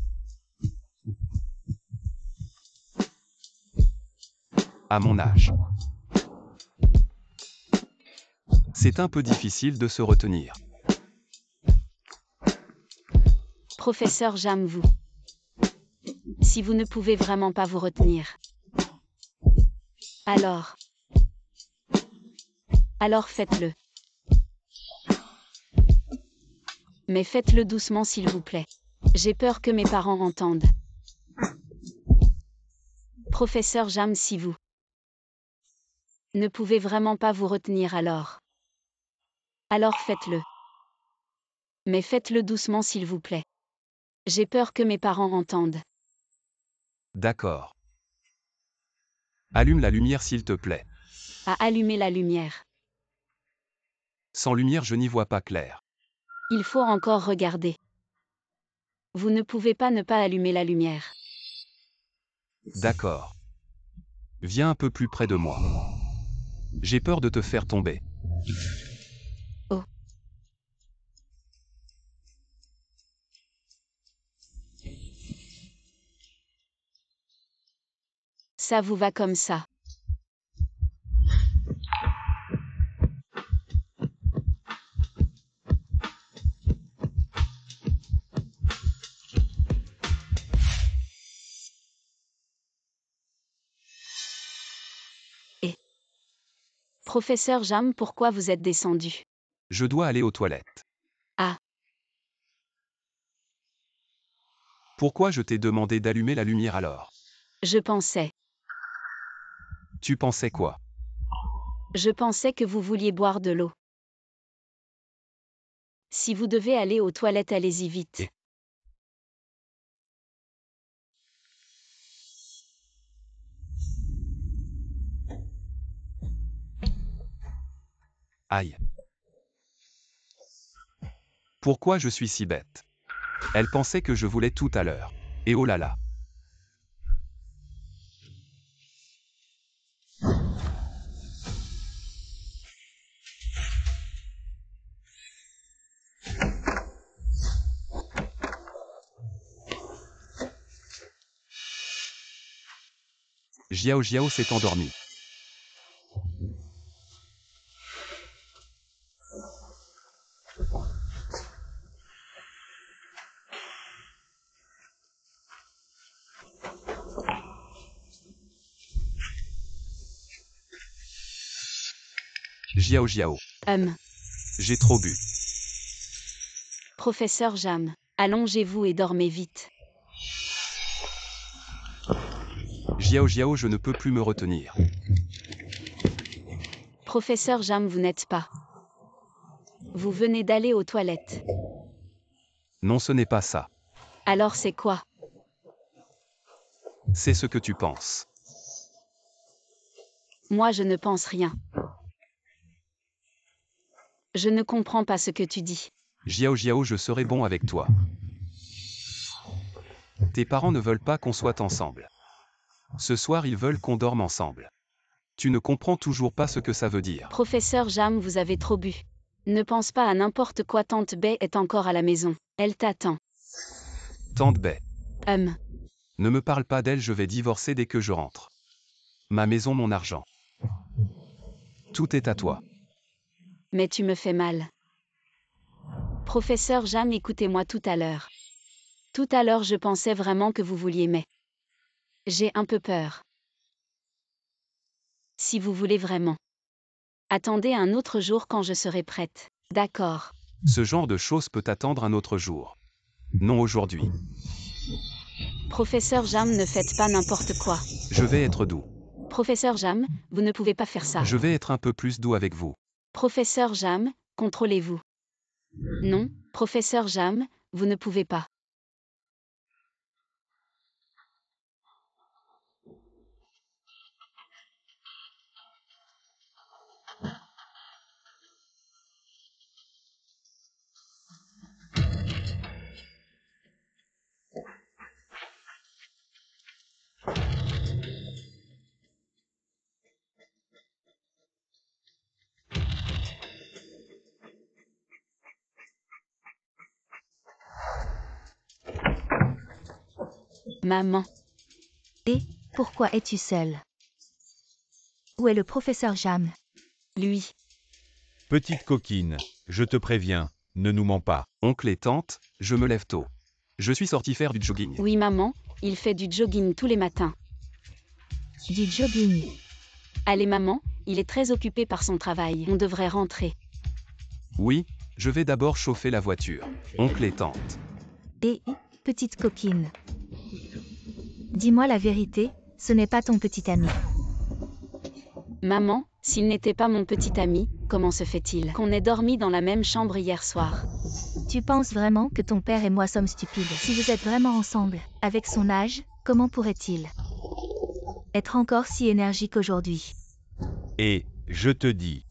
À mon âge. C'est un peu difficile de se retenir. Professeur, j'aime vous. Si vous ne pouvez vraiment pas vous retenir. Alors faites-le. Mais faites-le doucement s'il vous plaît. J'ai peur que mes parents entendent. Professeur, j'aime si vous ne pouvez vraiment pas vous retenir alors faites-le. Mais faites-le doucement s'il vous plaît. J'ai peur que mes parents entendent. D'accord. Allume la lumière s'il te plaît. À allumer la lumière. Sans lumière je n'y vois pas clair. Il faut encore regarder. Vous ne pouvez pas ne pas allumer la lumière. D'accord. Viens un peu plus près de moi. J'ai peur de te faire tomber. Oh. Ça vous va comme ça? Professeur Jam, pourquoi vous êtes descendu? Je dois aller aux toilettes. Ah. Pourquoi je t'ai demandé d'allumer la lumière alors? Je pensais. Tu pensais quoi? Je pensais que vous vouliez boire de l'eau. Si vous devez aller aux toilettes, allez-y vite. Aïe. Pourquoi je suis si bête? Elle pensait que je voulais tout à l'heure. Et oh là là. Jiao Jiao s'est endormi. Jiao Jiao. J'ai trop bu. Professeur Jam, allongez-vous et dormez vite. Jiao Jiao, je ne peux plus me retenir. Professeur Jam, vous n'êtes pas Vous venez d'aller aux toilettes. Non, ce n'est pas ça. Alors c'est quoi? C'est ce que tu penses. Moi je ne pense rien. Je ne comprends pas ce que tu dis. Jiao Jiao, je serai bon avec toi. Tes parents ne veulent pas qu'on soit ensemble. Ce soir, ils veulent qu'on dorme ensemble. Tu ne comprends toujours pas ce que ça veut dire. Professeur Jam, vous avez trop bu. Ne pense pas à n'importe quoi, tante Bay est encore à la maison. Elle t'attend. Tante Bay. Ne me parle pas d'elle, je vais divorcer dès que je rentre. Ma maison, mon argent. Tout est à toi. Mais tu me fais mal. Professeur Jam, écoutez-moi tout à l'heure. Tout à l'heure, je pensais vraiment que vous vouliez, mais j'ai un peu peur. Si vous voulez vraiment. Attendez un autre jour quand je serai prête. D'accord. Ce genre de choses peut attendre un autre jour. Non aujourd'hui. Professeur Jam, ne faites pas n'importe quoi. Je vais être doux. Professeur Jam, vous ne pouvez pas faire ça. Je vais être un peu plus doux avec vous. Professeur Jam, contrôlez-vous. Non, professeur Jam, vous ne pouvez pas. Maman. Et, pourquoi es-tu seule? Où est le professeur Jam? Lui. Petite coquine, je te préviens, ne nous mens pas. Oncle et tante, je me lève tôt. Je suis sorti faire du jogging. Oui maman, il fait du jogging tous les matins. Du jogging. Allez maman, il est très occupé par son travail. On devrait rentrer. Oui, je vais d'abord chauffer la voiture. Oncle et tante. Et, petite coquine. Dis-moi la vérité, ce n'est pas ton petit ami. Maman, s'il n'était pas mon petit ami, comment se fait-il qu'on ait dormi dans la même chambre hier soir? Tu penses vraiment que ton père et moi sommes stupides? Si vous êtes vraiment ensemble, avec son âge, comment pourrait-il être encore si énergique aujourd'hui? Et, je te dis,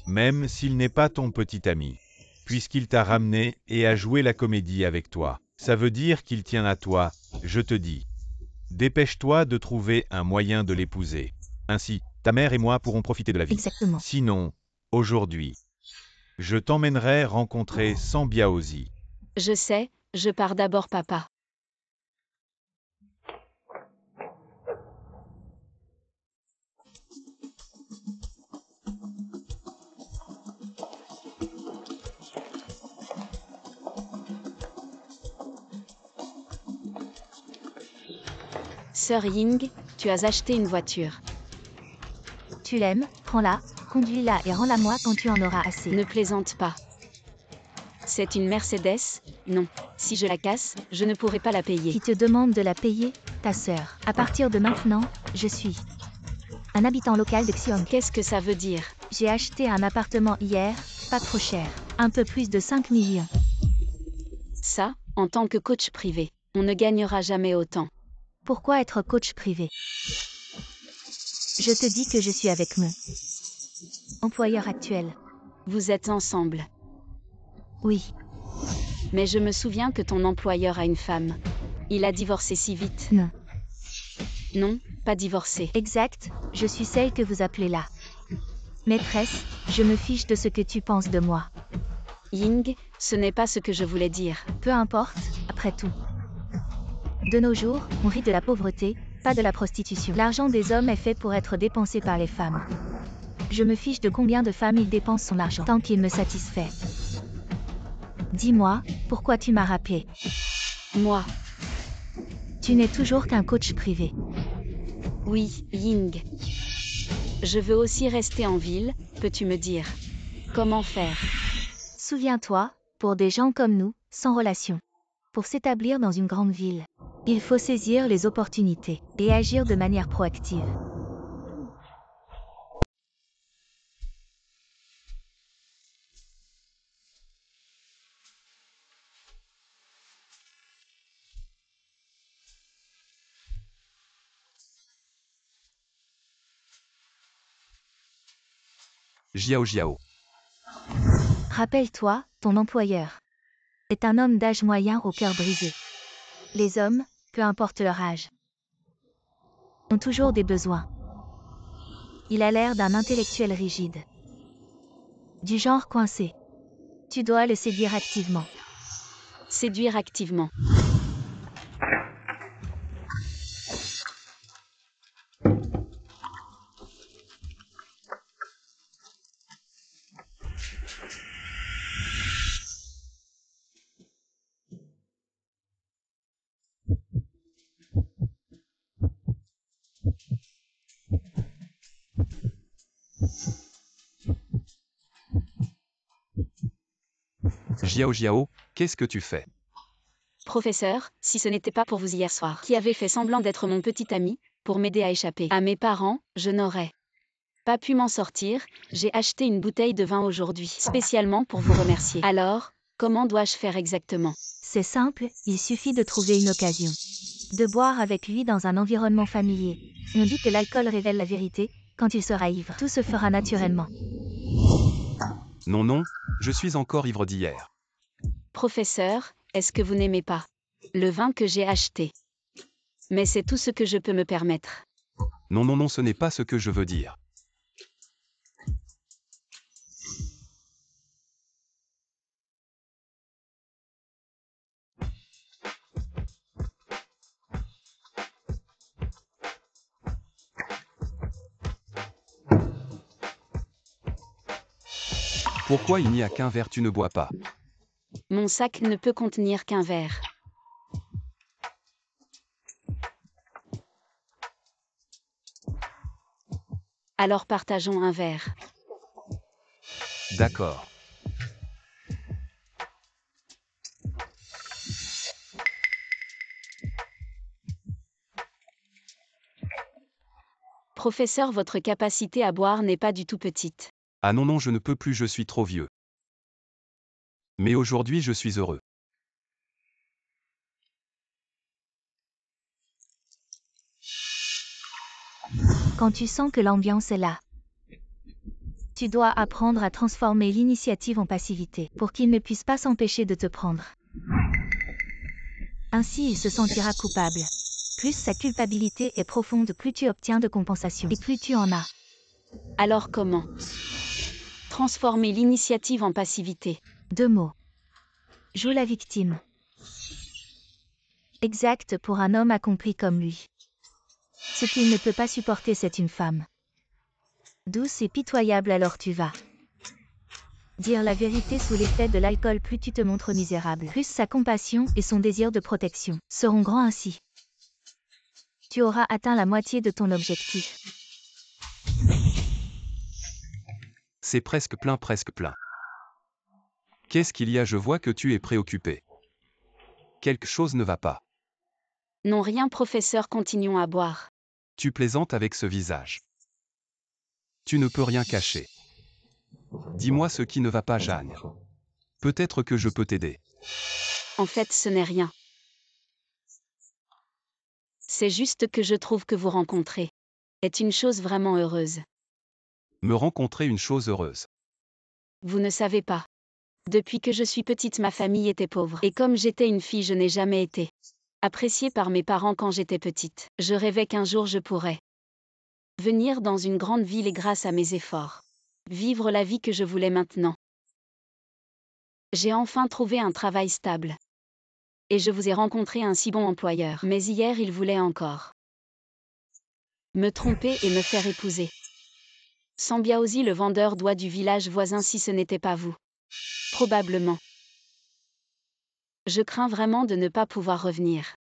même s'il n'est pas ton petit ami, puisqu'il t'a ramené et a joué la comédie avec toi, ça veut dire qu'il tient à toi, je te dis. Dépêche-toi de trouver un moyen de l'épouser. Ainsi, ta mère et moi pourrons profiter de la vie. Exactement. Sinon, aujourd'hui, je t'emmènerai rencontrer Sambiaozi. Je sais, je pars d'abord papa. Sœur Ying, tu as acheté une voiture. Tu l'aimes, prends-la, conduis-la et rends-la moi quand tu en auras assez. Ne plaisante pas. C'est une Mercedes? Non. Si je la casse, je ne pourrai pas la payer. Qui te demande de la payer, ta sœur? À partir de maintenant, je suis un habitant local de Xiong. Qu'est-ce que ça veut dire? J'ai acheté un appartement hier, pas trop cher. Un peu plus de 5 millions. Ça, en tant que coach privé, on ne gagnera jamais autant. Pourquoi être coach privé? Je te dis que je suis avec mon employeur actuel. Vous êtes ensemble. Oui. Mais je me souviens que ton employeur a une femme. Il a divorcé si vite. Non. Non, pas divorcé. Exact, je suis celle que vous appelez là. Maîtresse, je me fiche de ce que tu penses de moi. Ying, ce n'est pas ce que je voulais dire. Peu importe, après tout. De nos jours, on rit de la pauvreté, pas de la prostitution. L'argent des hommes est fait pour être dépensé par les femmes. Je me fiche de combien de femmes il dépense son argent, tant qu'il me satisfait. Dis-moi, pourquoi tu m'as rappelé? Moi. Tu n'es toujours qu'un coach privé. Oui, Ying. Je veux aussi rester en ville, peux-tu me dire comment faire? Souviens-toi, pour des gens comme nous, sans relation. Pour s'établir dans une grande ville, il faut saisir les opportunités et agir de manière proactive. Jiao Jiao. Rappelle-toi, ton employeur est un homme d'âge moyen au cœur brisé. Les hommes, peu importe leur âge, ont toujours des besoins. Il a l'air d'un intellectuel rigide. Du genre coincé. Tu dois le séduire activement. Séduire activement. Jiao Jiao, qu'est-ce que tu fais? Professeur, si ce n'était pas pour vous hier soir, qui avez fait semblant d'être mon petit ami, pour m'aider à échapper à mes parents, je n'aurais pas pu m'en sortir. J'ai acheté une bouteille de vin aujourd'hui, spécialement pour vous remercier. Alors, comment dois-je faire exactement? C'est simple, il suffit de trouver une occasion. De boire avec lui dans un environnement familier. On dit que l'alcool révèle la vérité, quand il sera ivre. Tout se fera naturellement. Non non, je suis encore ivre d'hier. Professeur, est-ce que vous n'aimez pas le vin que j'ai acheté? Mais c'est tout ce que je peux me permettre. Non non non, ce n'est pas ce que je veux dire. Pourquoi il n'y a qu'un verre, tu ne bois pas? Mon sac ne peut contenir qu'un verre. Alors partageons un verre. D'accord. Professeur, votre capacité à boire n'est pas du tout petite. Ah non non, je ne peux plus, je suis trop vieux. Mais aujourd'hui je suis heureux. Quand tu sens que l'ambiance est là, tu dois apprendre à transformer l'initiative en passivité, pour qu'il ne puisse pas s'empêcher de te prendre. Ainsi il se sentira coupable. Plus sa culpabilité est profonde, plus tu obtiens de compensation, et plus tu en as. Alors comment transformer l'initiative en passivité? 2 mots. Joue la victime. Exact pour un homme accompli comme lui. Ce qu'il ne peut pas supporter, c'est une femme douce et pitoyable, alors tu vas dire la vérité sous l'effet de l'alcool. Plus tu te montres misérable, plus sa compassion et son désir de protection seront grands. Ainsi, tu auras atteint la moitié de ton objectif. C'est presque plein, presque plein. Qu'est-ce qu'il y a? Je vois que tu es préoccupé. Quelque chose ne va pas. Non, rien, professeur, continuons à boire. Tu plaisantes avec ce visage. Tu ne peux rien cacher. Dis-moi ce qui ne va pas, Jeanne. Peut-être que je peux t'aider. En fait, ce n'est rien. C'est juste que je trouve que vous rencontrer est une chose vraiment heureuse. Me rencontrer une chose heureuse. Vous ne savez pas. Depuis que je suis petite, ma famille était pauvre. Et comme j'étais une fille, je n'ai jamais été appréciée par mes parents quand j'étais petite. Je rêvais qu'un jour je pourrais venir dans une grande ville et grâce à mes efforts, vivre la vie que je voulais maintenant. J'ai enfin trouvé un travail stable. Et je vous ai rencontré un si bon employeur. Mais hier, il voulait encore me tromper et me faire épouser Sambiaozi, le vendeur d'oie du village voisin, si ce n'était pas vous. Probablement. Je crains vraiment de ne pas pouvoir revenir.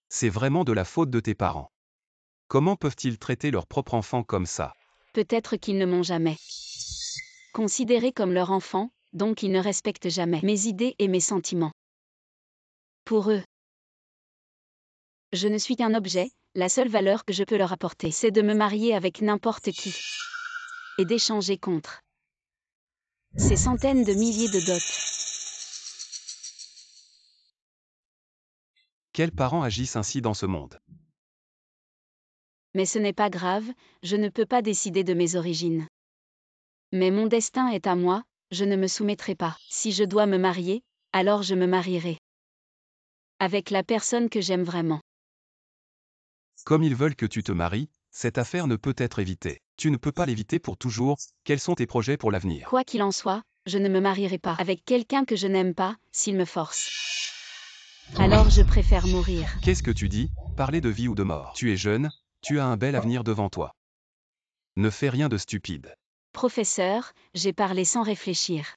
C'est vraiment de la faute de tes parents. Comment peuvent-ils traiter leur propre enfant comme ça? Peut-être qu'ils ne m'ont jamais considéré comme leur enfant, donc ils ne respectent jamais mes idées et mes sentiments. Pour eux, je ne suis qu'un objet, la seule valeur que je peux leur apporter, c'est de me marier avec n'importe qui et d'échanger contre ces centaines de milliers de dots. Quels parents agissent ainsi dans ce monde? Mais ce n'est pas grave, je ne peux pas décider de mes origines. Mais mon destin est à moi, je ne me soumettrai pas. Si je dois me marier, alors je me marierai. Avec la personne que j'aime vraiment. Comme ils veulent que tu te maries, cette affaire ne peut être évitée. Tu ne peux pas l'éviter pour toujours. Quels sont tes projets pour l'avenir? Quoi qu'il en soit, je ne me marierai pas avec quelqu'un que je n'aime pas, s'il me force. Alors je préfère mourir. Qu'est-ce que tu dis? Parler de vie ou de mort. Tu es jeune, tu as un bel avenir devant toi. Ne fais rien de stupide. Professeur, j'ai parlé sans réfléchir.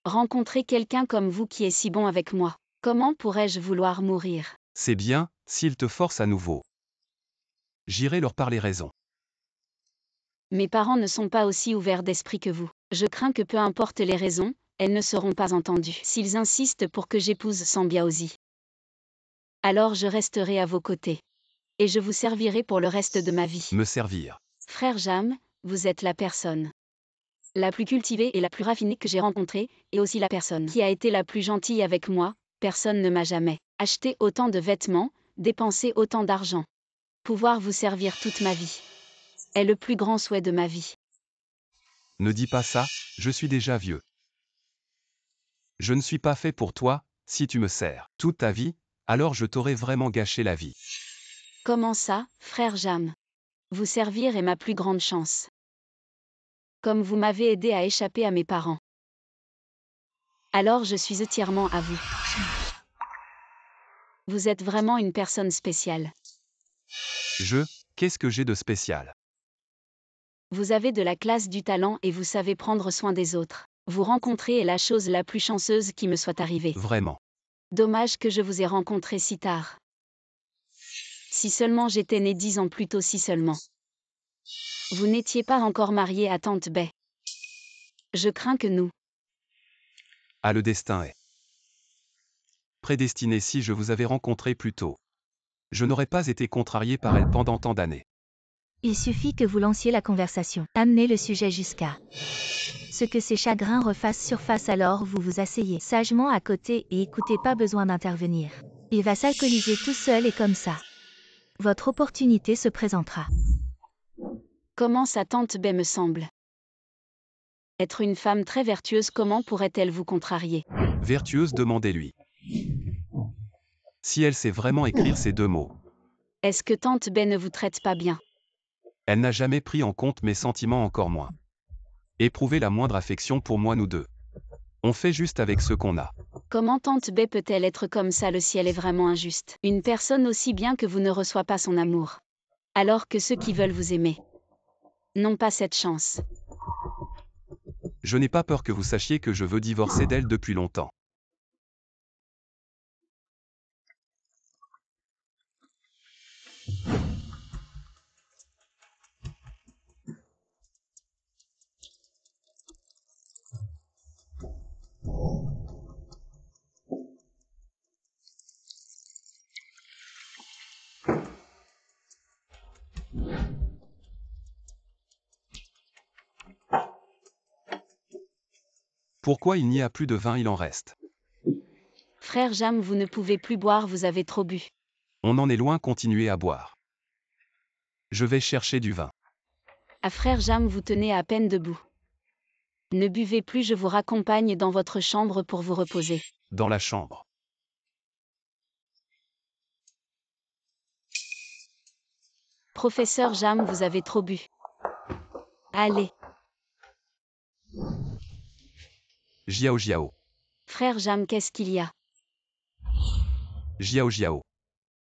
Rencontrer quelqu'un comme vous qui est si bon avec moi. Comment pourrais-je vouloir mourir? C'est bien, s'ils te forcent à nouveau. J'irai leur parler raison. Mes parents ne sont pas aussi ouverts d'esprit que vous. Je crains que peu importe les raisons, elles ne seront pas entendues. S'ils insistent pour que j'épouse Sambiaozi, alors je resterai à vos côtés. Et je vous servirai pour le reste de ma vie. Me servir. Frère Jam, vous êtes la personne la plus cultivée et la plus raffinée que j'ai rencontrée, et aussi la personne qui a été la plus gentille avec moi. Personne ne m'a jamais acheté autant de vêtements, dépensé autant d'argent. Pouvoir vous servir toute ma vie est le plus grand souhait de ma vie. Ne dis pas ça, je suis déjà vieux. Je ne suis pas fait pour toi, si tu me sers toute ta vie, alors je t'aurais vraiment gâché la vie. Comment ça, frère Jam? Vous servir est ma plus grande chance. Comme vous m'avez aidé à échapper à mes parents. Alors je suis entièrement à vous. Vous êtes vraiment une personne spéciale. Qu'est-ce que j'ai de spécial? Vous avez de la classe, du talent et vous savez prendre soin des autres. Vous rencontrer est la chose la plus chanceuse qui me soit arrivée. Vraiment. Dommage que je vous ai rencontré si tard. Si seulement j'étais né 10 ans plus tôt, si seulement. Vous n'étiez pas encore marié à Tante Bay. Je crains que nous. Ah, le destin est prédestiné. Si je vous avais rencontré plus tôt, je n'aurais pas été contrarié par elle pendant tant d'années. Il suffit que vous lanciez la conversation. Amenez le sujet jusqu'à ce que ses chagrins refassent surface, alors vous vous asseyez sagement à côté et écoutez, pas besoin d'intervenir. Il va s'alcooliser tout seul et comme ça, votre opportunité se présentera. Comment sa Tante Bay me semble être une femme très vertueuse. Comment pourrait-elle vous contrarier? Vertueuse, demandez-lui. Si elle sait vraiment écrire ces 2 mots. Est-ce que Tante Bay ne vous traite pas bien? Elle n'a jamais pris en compte mes sentiments, encore moins éprouvé la moindre affection pour moi. Nous deux, on fait juste avec ce qu'on a. Comment Tante Bay peut-elle être comme ça? Le ciel est vraiment injuste. Une personne aussi bien que vous ne reçoit pas son amour. Alors que ceux qui veulent vous aimer n'ont pas cette chance. Je n'ai pas peur que vous sachiez que je veux divorcer d'elle depuis longtemps. Pourquoi il n'y a plus de vin? Il en reste. Frère Jam, vous ne pouvez plus boire, vous avez trop bu. On en est loin, continuez à boire. Je vais chercher du vin. À frère Jam, vous tenez à peine debout. Ne buvez plus, je vous raccompagne dans votre chambre pour vous reposer. Dans la chambre. Professeur Jam, vous avez trop bu. Allez. Jiao Jiao. Frère Jam, qu'est-ce qu'il y a? Jiao Jiao.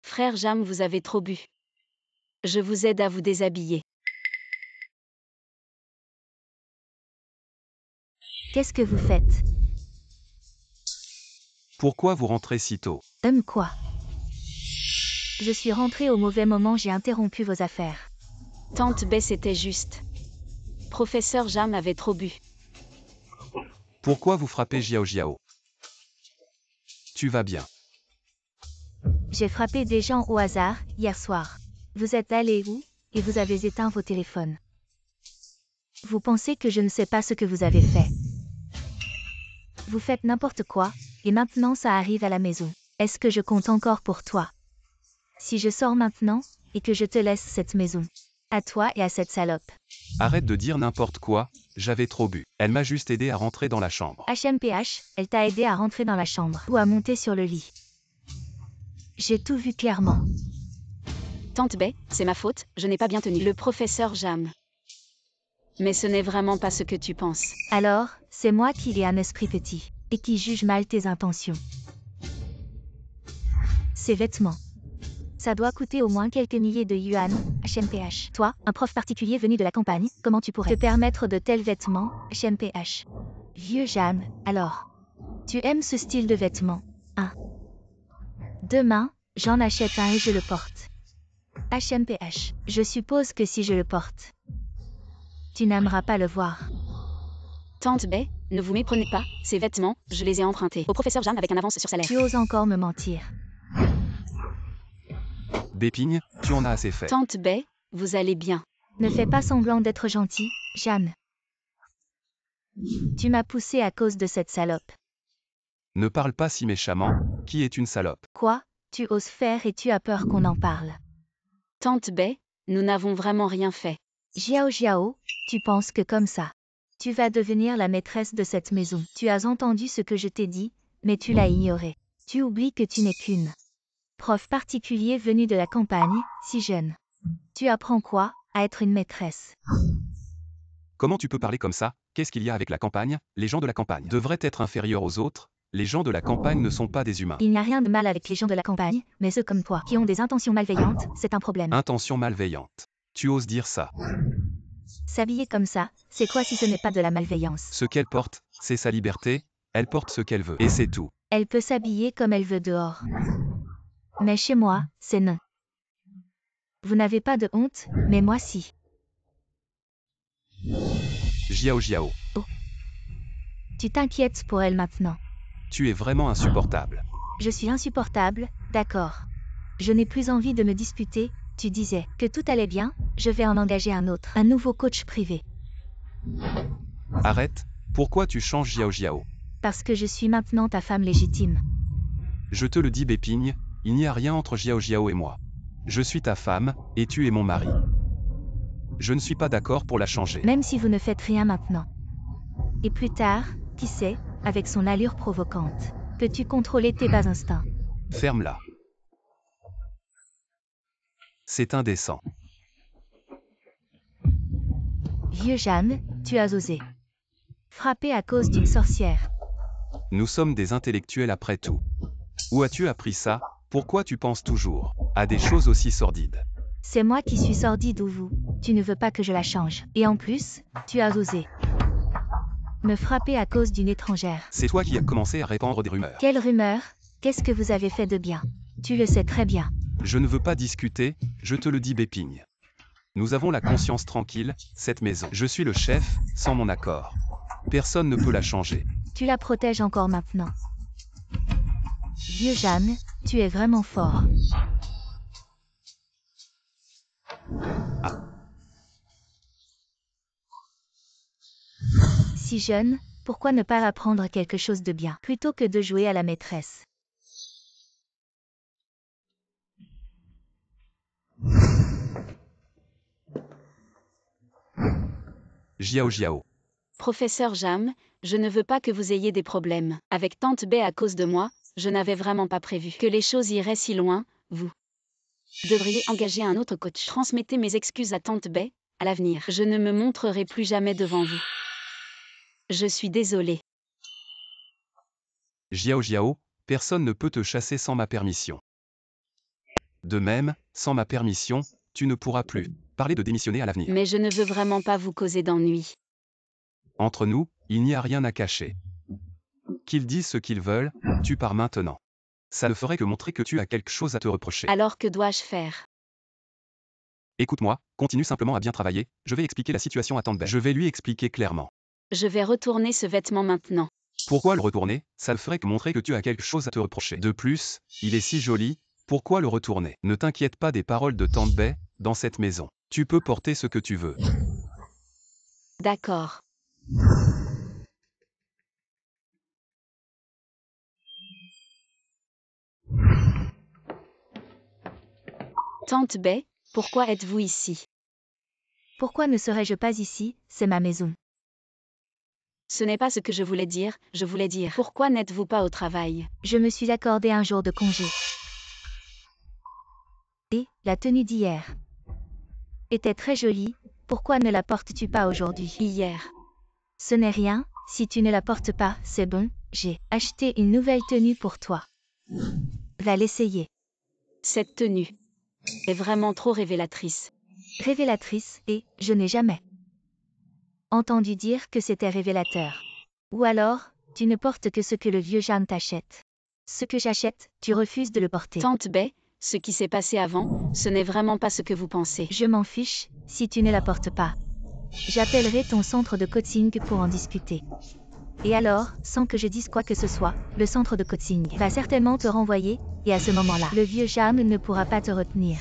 Frère Jam, vous avez trop bu. Je vous aide à vous déshabiller. Qu'est-ce que vous faites? Pourquoi vous rentrez si tôt? Quoi? Je suis rentrée au mauvais moment, j'ai interrompu vos affaires. Tante Bay, c'était juste. Professeur Jam avait trop bu. Pourquoi vous frappez Jiao Jiao? Tu vas bien? J'ai frappé des gens au hasard, hier soir. Vous êtes allé où, et vous avez éteint vos téléphones. Vous pensez que je ne sais pas ce que vous avez fait? Vous faites n'importe quoi, et maintenant ça arrive à la maison. Est-ce que je compte encore pour toi? Si je sors maintenant, et que je te laisse cette maison. À toi et à cette salope. Arrête de dire n'importe quoi, j'avais trop bu. Elle m'a juste aidé à rentrer dans la chambre. HMPH, elle t'a aidé à rentrer dans la chambre ou à monter sur le lit. J'ai tout vu clairement. Tante Bay, c'est ma faute, je n'ai pas bien tenu. Le professeur Jam. Mais ce n'est vraiment pas ce que tu penses. Alors, c'est moi qui ai un esprit petit et qui juge mal tes intentions. Ces vêtements. Ça doit coûter au moins quelques milliers de yuan, HMPH. Toi, un prof particulier venu de la campagne, comment tu pourrais te permettre de tels vêtements, HMPH? Vieux Jam, alors. Tu aimes ce style de vêtements, hein? Demain, j'en achète un et je le porte. HMPH. Je suppose que si je le porte, tu n'aimeras pas le voir. Tante Bay, ne vous méprenez pas, ces vêtements, je les ai empruntés au professeur Jam avec un avance sur salaire. Tu oses encore me mentir. Bépigne, tu en as assez fait. Tante Bay, vous allez bien. Ne fais pas semblant d'être gentil, Jam. Tu m'as poussé à cause de cette salope. Ne parle pas si méchamment, qui est une salope? Quoi? Tu oses faire et tu as peur qu'on en parle. Tante Bay, nous n'avons vraiment rien fait. Jiao, tu penses que comme ça, tu vas devenir la maîtresse de cette maison. Tu as entendu ce que je t'ai dit, mais tu l'as ignoré. Tu oublies que tu n'es qu'une prof particulier venu de la campagne, si jeune. Tu apprends quoi? À être une maîtresse. Comment tu peux parler comme ça? Qu'est-ce qu'il y a avec la campagne? Les gens de la campagne devraient être inférieurs aux autres. Les gens de la campagne ne sont pas des humains. Il n'y a rien de mal avec les gens de la campagne, mais ceux comme toi, qui ont des intentions malveillantes, c'est un problème. Intention malveillante. Tu oses dire ça? S'habiller comme ça, c'est quoi si ce n'est pas de la malveillance? Ce qu'elle porte, c'est sa liberté, elle porte ce qu'elle veut. Et c'est tout. Elle peut s'habiller comme elle veut dehors. Mais chez moi, c'est non. Vous n'avez pas de honte, mais moi si. Jiao. Tu t'inquiètes pour elle maintenant. Tu es vraiment insupportable. Je suis insupportable, d'accord. Je n'ai plus envie de me disputer, tu disais que tout allait bien, je vais en engager un autre, un nouveau coach privé. Arrête, pourquoi tu changes Jiao? Parce que je suis maintenant ta femme légitime. Je te le dis Bépigne, il n'y a rien entre Jiao et moi. Je suis ta femme, et tu es mon mari. Je ne suis pas d'accord pour la changer. Même si vous ne faites rien maintenant. Et plus tard, qui sait, avec son allure provocante, peux-tu contrôler tes bas instincts? Ferme-la. C'est indécent. Vieux Jeanne, tu as osé. Frapper à cause d'une sorcière. Nous sommes des intellectuels après tout. Où as-tu appris ça? Pourquoi tu penses toujours à des choses aussi sordides? C'est moi qui suis sordide ou vous, tu ne veux pas que je la change. Et en plus, tu as osé me frapper à cause d'une étrangère. C'est toi qui as commencé à répandre des rumeurs. Quelle rumeur? Qu'est-ce que vous avez fait de bien? Tu le sais très bien. Je ne veux pas discuter, je te le dis Bépigne. Nous avons la conscience tranquille, cette maison. Je suis le chef, sans mon accord. Personne ne peut la changer. Tu la protèges encore maintenant. Vieux Jeanne, tu es vraiment fort. Ah. Si jeune, pourquoi ne pas apprendre quelque chose de bien, plutôt que de jouer à la maîtresse? Jiao. Professeur Jam, je ne veux pas que vous ayez des problèmes. Avec Tante Bay à cause de moi, je n'avais vraiment pas prévu que les choses iraient si loin, vous devriez engager un autre coach. Transmettez mes excuses à Tante Bay, à l'avenir. Je ne me montrerai plus jamais devant vous. Je suis désolée. Jiao, personne ne peut te chasser sans ma permission. De même, sans ma permission, tu ne pourras plus parler de démissionner à l'avenir. Mais je ne veux vraiment pas vous causer d'ennui. Entre nous, il n'y a rien à cacher. Qu'ils disent ce qu'ils veulent, tu pars maintenant. Ça ne ferait que montrer que tu as quelque chose à te reprocher. Alors que dois-je faire? Écoute-moi, continue simplement à bien travailler, je vais expliquer la situation à Tante Bay. Je vais lui expliquer clairement. Je vais retourner ce vêtement maintenant. Pourquoi le retourner? Ça ne ferait que montrer que tu as quelque chose à te reprocher. De plus, il est si joli, pourquoi le retourner? Ne t'inquiète pas des paroles de Tante Bay, dans cette maison. Tu peux porter ce que tu veux. D'accord. Tante Bay, Pourquoi êtes-vous ici? Pourquoi ne serais-je pas ici? C'est ma maison. Ce n'est pas ce que je voulais dire, pourquoi n'êtes-vous pas au travail? Je me suis accordé un jour de congé. Et la tenue d'hier était très jolie, pourquoi ne la portes-tu pas aujourd'hui? Hier. Ce n'est rien, si tu ne la portes pas, c'est bon, j'ai acheté une nouvelle tenue pour toi. Va l'essayer. Cette tenue est vraiment trop révélatrice. Révélatrice, et je n'ai jamais entendu dire que c'était révélateur. Ou alors, tu ne portes que ce que le vieux Jeanne t'achète. Ce que j'achète, tu refuses de le porter. Tante Bay, ce qui s'est passé avant, ce n'est vraiment pas ce que vous pensez. Je m'en fiche, si tu ne la portes pas. J'appellerai ton centre de coaching pour en discuter. Et alors, sans que je dise quoi que ce soit, le centre de coaching va certainement te renvoyer, et à ce moment-là, le vieux Jeanne ne pourra pas te retenir.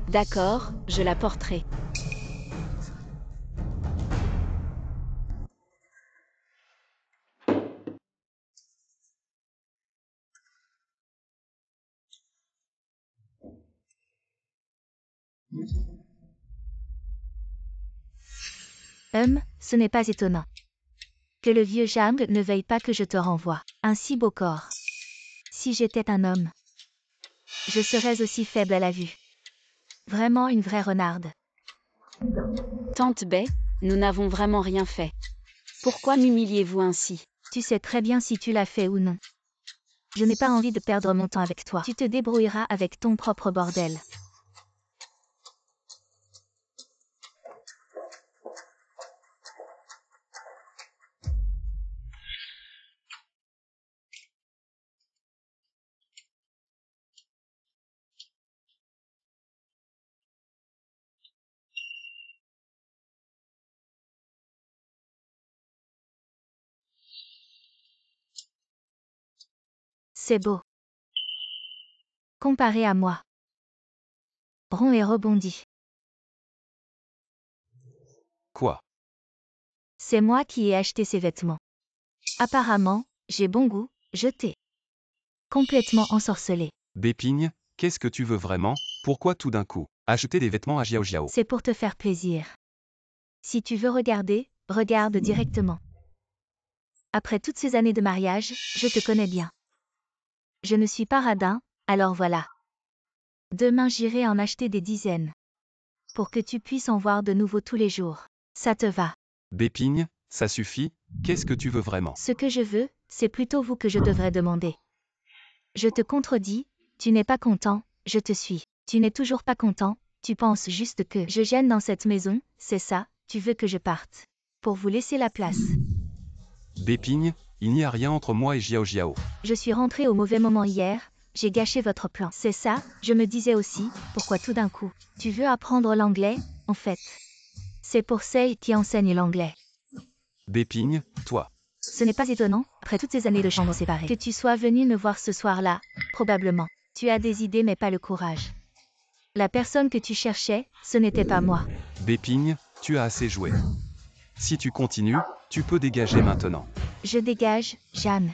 D'accord, je la porterai. Ce n'est pas étonnant que le vieux Jeanne ne veuille pas que je te renvoie. Un si beau corps. Si j'étais un homme, je serais aussi faible à la vue. Vraiment une vraie renarde. Tante Bay, nous n'avons vraiment rien fait. Pourquoi m'humiliez-vous ainsi? Tu sais très bien si tu l'as fait ou non. Je n'ai pas envie de perdre mon temps avec toi. Tu te débrouilleras avec ton propre bordel. C'est beau. Comparé à moi. Rond et rebondit. Quoi? C'est moi qui ai acheté ces vêtements. Apparemment, j'ai bon goût, je t'ai complètement ensorcelé. Bépigne, qu'est-ce que tu veux vraiment? Pourquoi tout d'un coup acheter des vêtements à Jiao Jiao? C'est pour te faire plaisir. Si tu veux regarder, regarde directement. Après toutes ces années de mariage, je te connais bien. Je ne suis pas radin, alors voilà. Demain j'irai en acheter des dizaines. Pour que tu puisses en voir de nouveau tous les jours. Ça te va? Bépigne, ça suffit, qu'est-ce que tu veux vraiment? Ce que je veux, c'est plutôt vous que je devrais demander. Je te contredis, tu n'es pas content, je te suis. Tu n'es toujours pas content, tu penses juste que je gêne dans cette maison, c'est ça, tu veux que je parte. Pour vous laisser la place. Bépigne, il n'y a rien entre moi et Jiao Jiao. Je suis rentrée au mauvais moment hier, j'ai gâché votre plan. C'est ça, je me disais aussi, pourquoi tout d'un coup? Tu veux apprendre l'anglais, en fait. C'est pour celle qui enseigne l'anglais. Bépigne, toi. Ce n'est pas étonnant, après toutes ces années de chambre séparée, que tu sois venu me voir ce soir-là, probablement. Tu as des idées mais pas le courage. La personne que tu cherchais, ce n'était pas moi. Bépigne, tu as assez joué. Si tu continues, tu peux dégager maintenant. Je dégage, Jeanne.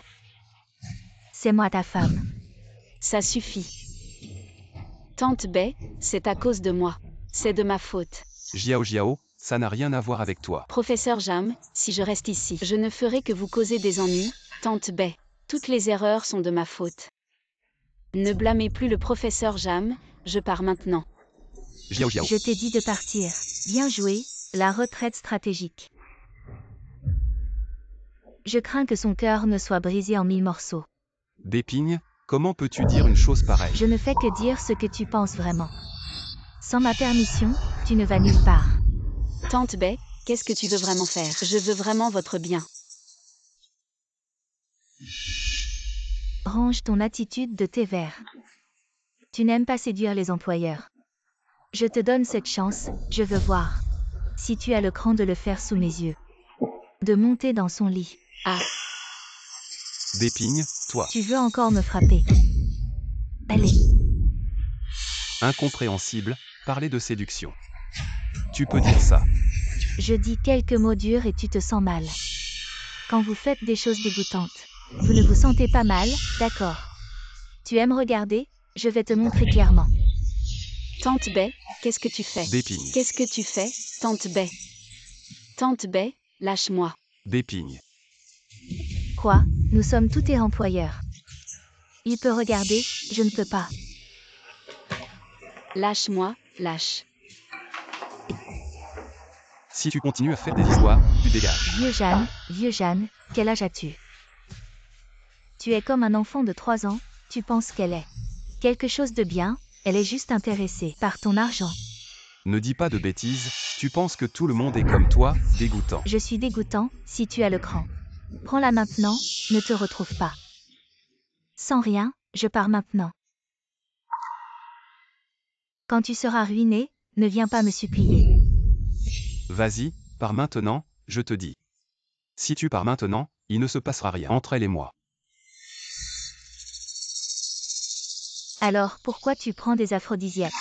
C'est moi ta femme. Ça suffit. Tante Bay, c'est à cause de moi. C'est de ma faute. Jiao Jiao, ça n'a rien à voir avec toi. Professeur Jam, si je reste ici, je ne ferai que vous causer des ennuis, Tante Bay. Toutes les erreurs sont de ma faute. Ne blâmez plus le professeur Jam, je pars maintenant. Jiao Jiao. Je t'ai dit de partir. Bien joué, la retraite stratégique. Je crains que son cœur ne soit brisé en 1000 morceaux. Bépigne, comment peux-tu dire une chose pareille? Je ne fais que dire ce que tu penses vraiment. Sans ma permission, tu ne vas nulle part. Tante Bay, qu'est-ce que tu veux vraiment faire? Je veux vraiment votre bien. Range ton attitude de thé vert. Tu n'aimes pas séduire les employeurs. Je te donne cette chance, je veux voir. Si tu as le cran de le faire sous mes yeux. De monter dans son lit. Ah, Bépigne, toi. Tu veux encore me frapper. Allez. Incompréhensible, parler de séduction. Tu peux dire ça. Je dis quelques mots durs et tu te sens mal. Quand vous faites des choses dégoûtantes, vous ne vous sentez pas mal, d'accord. Tu aimes regarder, je vais te montrer clairement. Tante Bay, qu'est-ce que tu fais? Bépigne. Qu'est-ce que tu fais, Tante Bay? Tante Bay, lâche-moi. Bépigne. Quoi? Nous sommes tous tes employeurs. Il peut regarder, je ne peux pas. Lâche-moi, lâche. Si tu continues à faire des histoires, tu dégages. Vieux Jeanne, quel âge as-tu? Tu es comme un enfant de 3 ans, tu penses qu'elle est quelque chose de bien, elle est juste intéressée par ton argent. Ne dis pas de bêtises, tu penses que tout le monde est comme toi, dégoûtant. Je suis dégoûtant, si tu as le cran. Prends-la maintenant, ne te retrouve pas. Sans rien, je pars maintenant. Quand tu seras ruiné, ne viens pas me supplier. Vas-y, pars maintenant, je te dis. Si tu pars maintenant, il ne se passera rien entre elle et moi. Alors pourquoi tu prends des aphrodisiaques?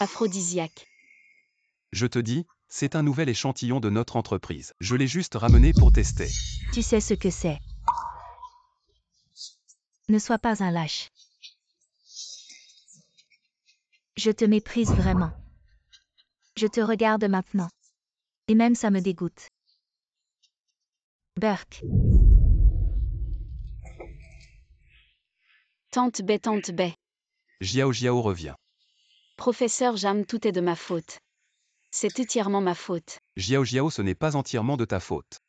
Aphrodisiaque. Je te dis, c'est un nouvel échantillon de notre entreprise. Je l'ai juste ramené pour tester. Tu sais ce que c'est. Ne sois pas un lâche. Je te méprise vraiment. Je te regarde maintenant. Et même ça me dégoûte. Burke. Tante Bay. Jiao revient. Professeur Jam, tout est de ma faute. C'est entièrement ma faute. Jiao, ce n'est pas entièrement de ta faute.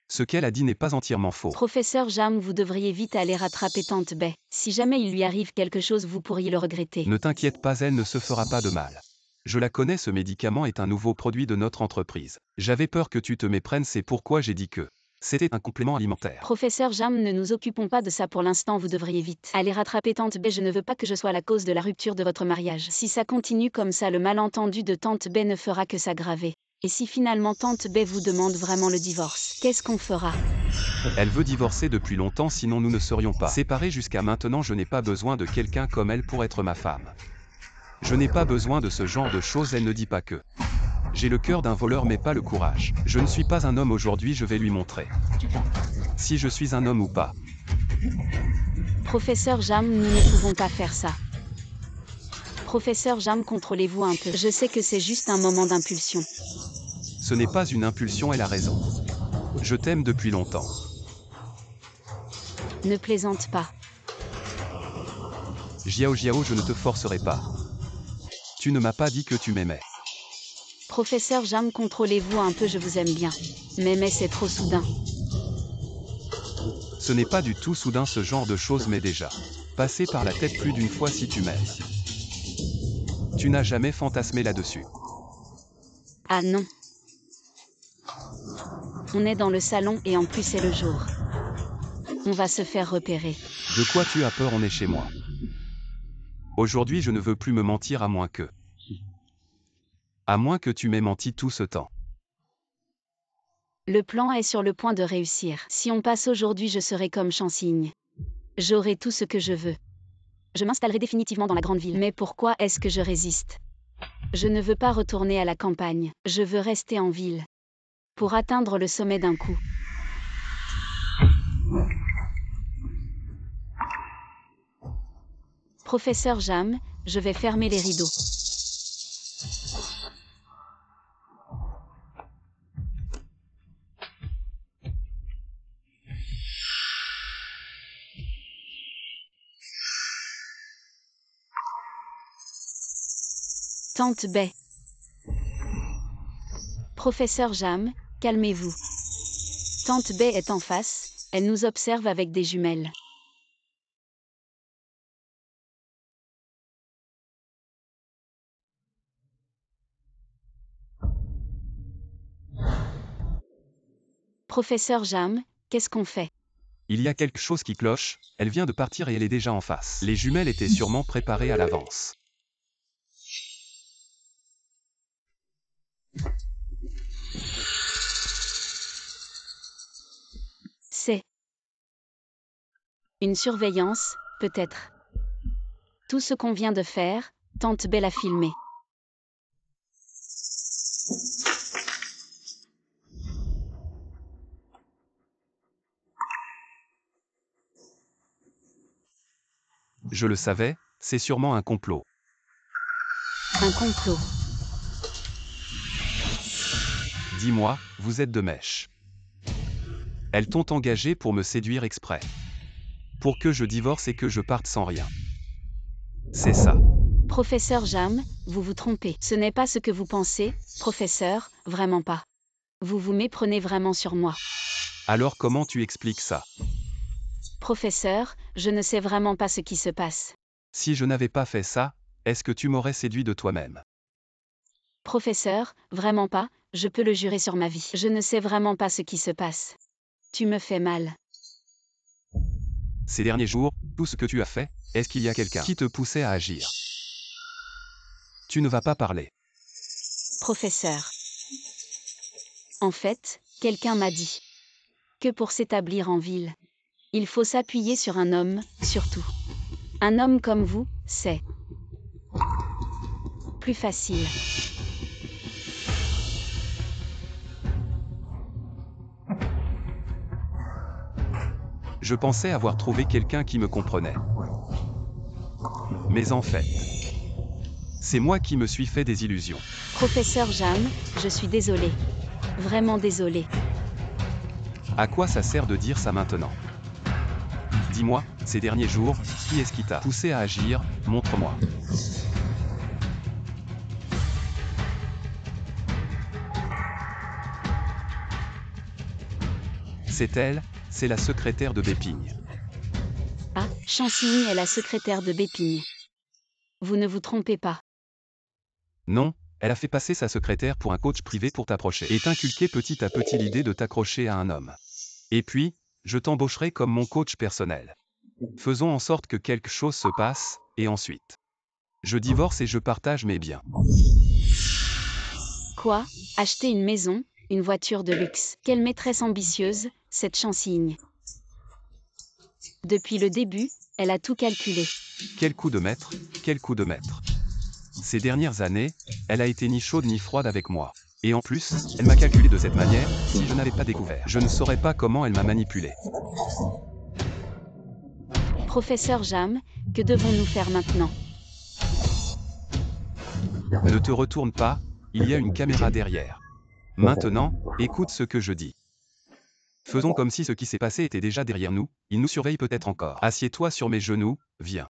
Ce qu'elle a dit n'est pas entièrement faux. Professeur Jam, vous devriez vite aller rattraper Tante Bay. Si jamais il lui arrive quelque chose, vous pourriez le regretter. Ne t'inquiète pas, elle ne se fera pas de mal. Je la connais, ce médicament est un nouveau produit de notre entreprise. J'avais peur que tu te méprennes, c'est pourquoi j'ai dit que c'était un complément alimentaire. Professeur Jam, ne nous occupons pas de ça pour l'instant, vous devriez vite aller rattraper Tante Bay. Je ne veux pas que je sois la cause de la rupture de votre mariage. Si ça continue comme ça, le malentendu de Tante Bay ne fera que s'aggraver. Et si finalement Tante Bay vous demande vraiment le divorce, qu'est-ce qu'on fera? Elle veut divorcer depuis longtemps, sinon nous ne serions pas séparés jusqu'à maintenant. Je n'ai pas besoin de quelqu'un comme elle pour être ma femme. Je n'ai pas besoin de ce genre de choses, elle ne dit pas que. J'ai le cœur d'un voleur mais pas le courage. Je ne suis pas un homme aujourd'hui, je vais lui montrer. Si je suis un homme ou pas. Professeur Jam, nous ne pouvons pas faire ça. Professeur Jam, contrôlez-vous un peu. Je sais que c'est juste un moment d'impulsion. Ce n'est pas une impulsion, elle a raison. Je t'aime depuis longtemps. Ne plaisante pas. Jiao, je ne te forcerai pas. Tu ne m'as pas dit que tu m'aimais. Professeur Jam, contrôlez-vous un peu, je vous aime bien. Mais c'est trop soudain. Ce n'est pas du tout soudain, ce genre de choses m'est déjà passé par la tête plus d'une fois. Si tu m'aimes, tu n'as jamais fantasmé là-dessus. Ah non. On est dans le salon et en plus c'est le jour. On va se faire repérer. De quoi tu as peur? On est chez moi. Aujourd'hui je ne veux plus me mentir à moins que tu m'aies menti tout ce temps. Le plan est sur le point de réussir. Si on passe aujourd'hui, je serai comme Chansigne. J'aurai tout ce que je veux. Je m'installerai définitivement dans la grande ville. Mais pourquoi est-ce que je résiste? Je ne veux pas retourner à la campagne. Je veux rester en ville. Pour atteindre le sommet d'un coup. Professeur Jam, je vais fermer les rideaux. Tante Bay. Professeur Jam, calmez-vous. Tante Bay est en face, elle nous observe avec des jumelles. Professeur Jam, qu'est-ce qu'on fait? Il y a quelque chose qui cloche, elle vient de partir et elle est déjà en face. Les jumelles étaient sûrement préparées à l'avance. C'est une surveillance, peut-être. Tout ce qu'on vient de faire, Tante Bay l'a filmé. Je le savais, c'est sûrement un complot. Un complot. Dis-moi, vous êtes de mèche. Elles t'ont engagé pour me séduire exprès. Pour que je divorce et que je parte sans rien. C'est ça. Professeur Jam, vous vous trompez. Ce n'est pas ce que vous pensez, professeur, vraiment pas. Vous vous méprenez vraiment sur moi. Alors comment tu expliques ça? Professeur, je ne sais vraiment pas ce qui se passe. Si je n'avais pas fait ça, est-ce que tu m'aurais séduit de toi-même? Professeur, vraiment pas, je peux le jurer sur ma vie. Je ne sais vraiment pas ce qui se passe. Tu me fais mal. Ces derniers jours, tout ce que tu as fait, est-ce qu'il y a quelqu'un qui te poussait à agir? Tu ne vas pas parler. Professeur. En fait, quelqu'un m'a dit que pour s'établir en ville, il faut s'appuyer sur un homme, surtout. Un homme comme vous, c'est plus facile. Je pensais avoir trouvé quelqu'un qui me comprenait. Mais en fait, c'est moi qui me suis fait des illusions. Professeur Jam, je suis désolé. Vraiment désolé. À quoi ça sert de dire ça maintenant? Dis-moi, ces derniers jours, qui est-ce qui t'a poussé à agir? Montre-moi. C'est elle, c'est la secrétaire de Bépigne. Ah, Chansigny est la secrétaire de Bépigne. Vous ne vous trompez pas. Non, elle a fait passer sa secrétaire pour un coach privé pour t'approcher et t'inculquer petit à petit l'idée de t'accrocher à un homme. Et puis, je t'embaucherai comme mon coach personnel. Faisons en sorte que quelque chose se passe, et ensuite, je divorce et je partage mes biens. Quoi? Acheter une maison, une voiture de luxe. Quelle maîtresse ambitieuse, cette Chansigne. Depuis le début, elle a tout calculé. Quel coup de maître, quel coup de maître. Ces dernières années, elle a été ni chaude ni froide avec moi. Et en plus, elle m'a calculé de cette manière, si je n'avais pas découvert, je ne saurais pas comment elle m'a manipulé. Professeur Jam, que devons-nous faire maintenant? Ne te retourne pas, il y a une caméra derrière. Maintenant, écoute ce que je dis. Faisons comme si ce qui s'est passé était déjà derrière nous, il nous surveille peut-être encore. Assieds-toi sur mes genoux, viens.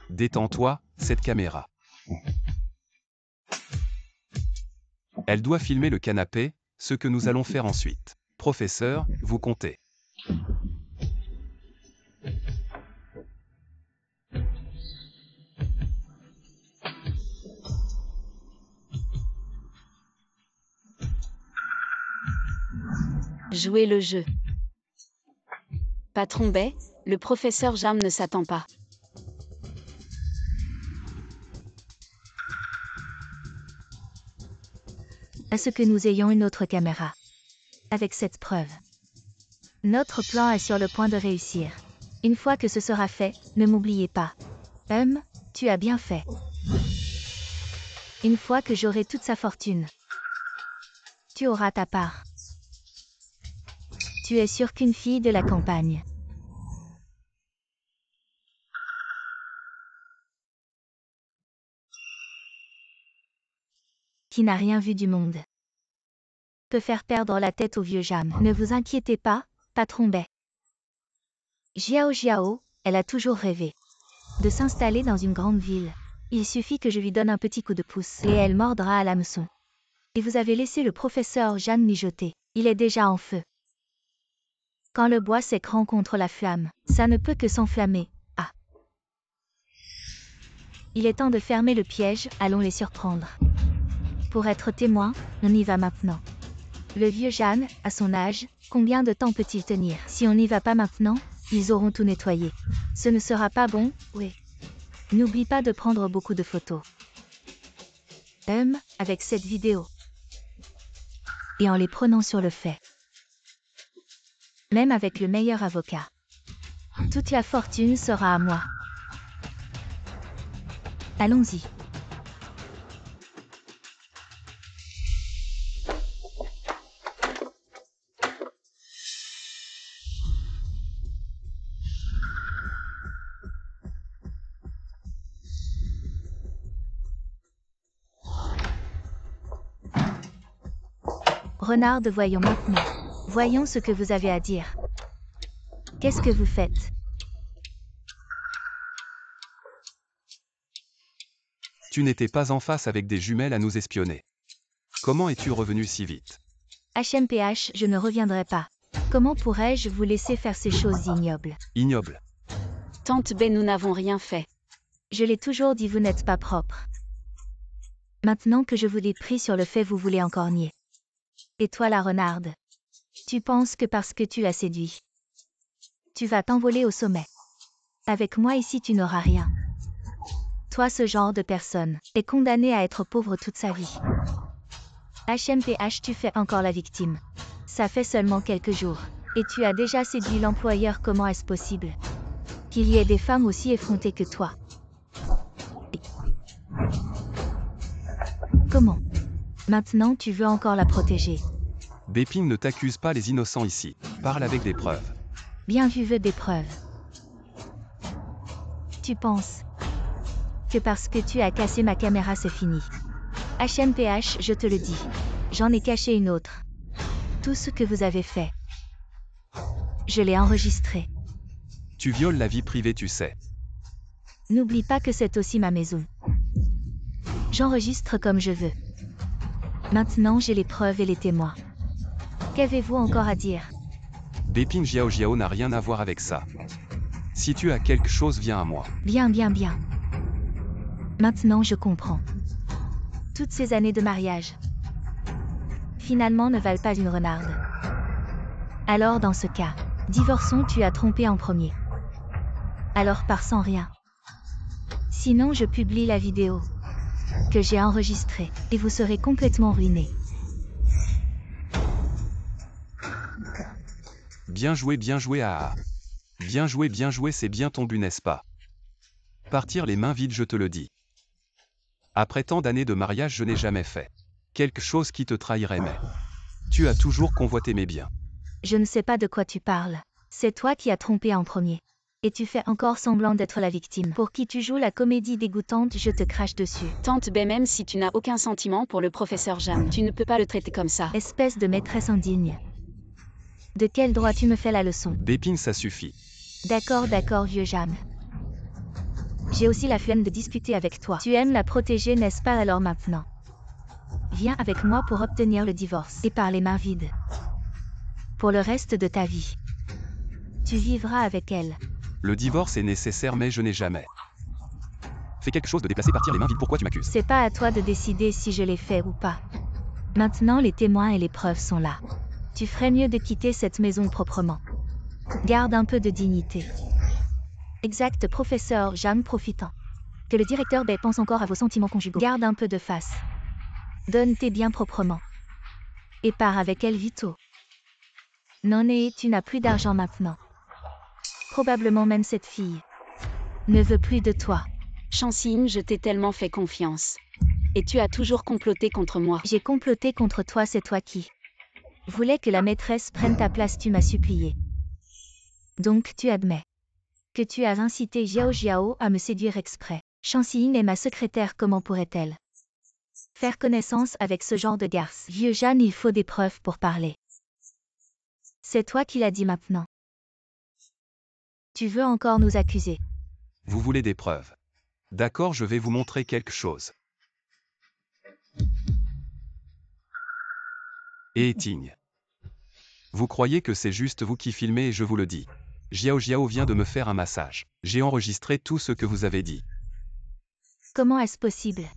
Détends-toi, cette caméra. Elle doit filmer le canapé, ce que nous allons faire ensuite. Professeur, vous comptez. Jouez le jeu. Patron Bay, le professeur Jam ne s'attend pas. À ce que nous ayons une autre caméra. Avec cette preuve. Notre plan est sur le point de réussir. Une fois que ce sera fait, ne m'oubliez pas. Tu as bien fait. Une fois que j'aurai toute sa fortune, tu auras ta part. Tu es sûr qu'une fille de la campagne, qui n'a rien vu du monde, peut faire perdre la tête au vieux Jam. Ne vous inquiétez pas, patron Bay. Jiao, elle a toujours rêvé de s'installer dans une grande ville. Il suffit que je lui donne un petit coup de pouce et elle mordra à l'hameçon. Et vous avez laissé le professeur Jam mijoter. Il est déjà en feu. Quand le bois s'écrase contre la flamme, ça ne peut que s'enflammer. Ah. Il est temps de fermer le piège, allons les surprendre. Pour être témoin, on y va maintenant. Le vieux Jeanne, à son âge, combien de temps peut-il tenir? Si on n'y va pas maintenant, ils auront tout nettoyé. Ce ne sera pas bon, oui. N'oublie pas de prendre beaucoup de photos. Avec cette vidéo. Et en les prenant sur le fait. Même avec le meilleur avocat. Toute la fortune sera à moi. Allons-y. Renard, voyons maintenant. Voyons ce que vous avez à dire. Qu'est-ce que vous faites? Tu n'étais pas en face avec des jumelles à nous espionner. Comment es-tu revenu si vite? HMPH, je ne reviendrai pas. Comment pourrais-je vous laisser faire ces choses ignobles? Ignoble. Tante B, nous n'avons rien fait. Je l'ai toujours dit, vous n'êtes pas propre. Maintenant que je vous l'ai pris sur le fait, vous voulez encore nier. Et toi, la renarde, tu penses que parce que tu l'as séduit, tu vas t'envoler au sommet. Avec moi ici, tu n'auras rien. Toi, ce genre de personne, est condamné à être pauvre toute sa vie. HMPH, tu fais encore la victime. Ça fait seulement quelques jours. Et tu as déjà séduit l'employeur, comment est-ce possible qu'il y ait des femmes aussi effrontées que toi? Comment? Maintenant tu veux encore la protéger. Bépine ne t'accuse pas les innocents ici. Parle avec des preuves. Bien vu, veux des preuves. Tu penses que parce que tu as cassé ma caméra c'est fini? HMPH, je te le dis. J'en ai caché une autre. Tout ce que vous avez fait, je l'ai enregistré. Tu violes la vie privée, tu sais. N'oublie pas que c'est aussi ma maison. J'enregistre comme je veux. Maintenant j'ai les preuves et les témoins. Qu'avez-vous encore à dire? Bépine, Jiao n'a rien à voir avec ça. Si tu as quelque chose, viens à moi. Bien. Maintenant je comprends. Toutes ces années de mariage, finalement, ne valent pas une renarde. Alors dans ce cas, divorçons, tu as trompé en premier. Alors pars sans rien. Sinon je publie la vidéo que j'ai enregistrée, et vous serez complètement ruinés. Bien joué, ah. Bien joué, c'est bien ton but, n'est-ce pas? Partir les mains vides, je te le dis. Après tant d'années de mariage, je n'ai jamais fait quelque chose qui te trahirait, mais tu as toujours convoité mes biens. Je ne sais pas de quoi tu parles. C'est toi qui as trompé en premier. Et tu fais encore semblant d'être la victime. Pour qui tu joues la comédie dégoûtante, je te crache dessus. Tante B, même si tu n'as aucun sentiment pour le professeur Jam, tu ne peux pas le traiter comme ça. Espèce de maîtresse indigne. De quel droit tu me fais la leçon? Bépine, ça suffit. D'accord, vieux Jam. J'ai aussi la flemme de discuter avec toi. Tu aimes la protéger, n'est-ce pas? Alors maintenant, viens avec moi pour obtenir le divorce. Et par les mains vides. Pour le reste de ta vie. Tu vivras avec elle. Le divorce est nécessaire, mais je n'ai jamais fait quelque chose de déplacé, partir les mains vides. Pourquoi tu m'accuses? C'est pas à toi de décider si je l'ai fait ou pas. Maintenant les témoins et les preuves sont là. Tu ferais mieux de quitter cette maison proprement. Garde un peu de dignité. Exact, professeur Jam, profitant que le directeur B pense encore à vos sentiments conjugaux. Garde un peu de face. Donne tes biens proprement. Et pars avec elle vito. Non, et tu n'as plus d'argent maintenant. Probablement même cette fille ne veut plus de toi. Chansine, je t'ai tellement fait confiance. Et tu as toujours comploté contre moi. J'ai comploté contre toi, c'est toi qui voulais que la maîtresse prenne ta place, tu m'as supplié. Donc tu admets que tu as incité Jiao à me séduire exprès. Chansine est ma secrétaire, comment pourrait-elle faire connaissance avec ce genre de garce? Vieux Jeanne, il faut des preuves pour parler. C'est toi qui l'as dit maintenant. Tu veux encore nous accuser? Vous voulez des preuves? D'accord, je vais vous montrer quelque chose. Et Etigne. Vous croyez que c'est juste vous qui filmez et je vous le dis. Jiao vient de me faire un massage. J'ai enregistré tout ce que vous avez dit. Comment est-ce possible?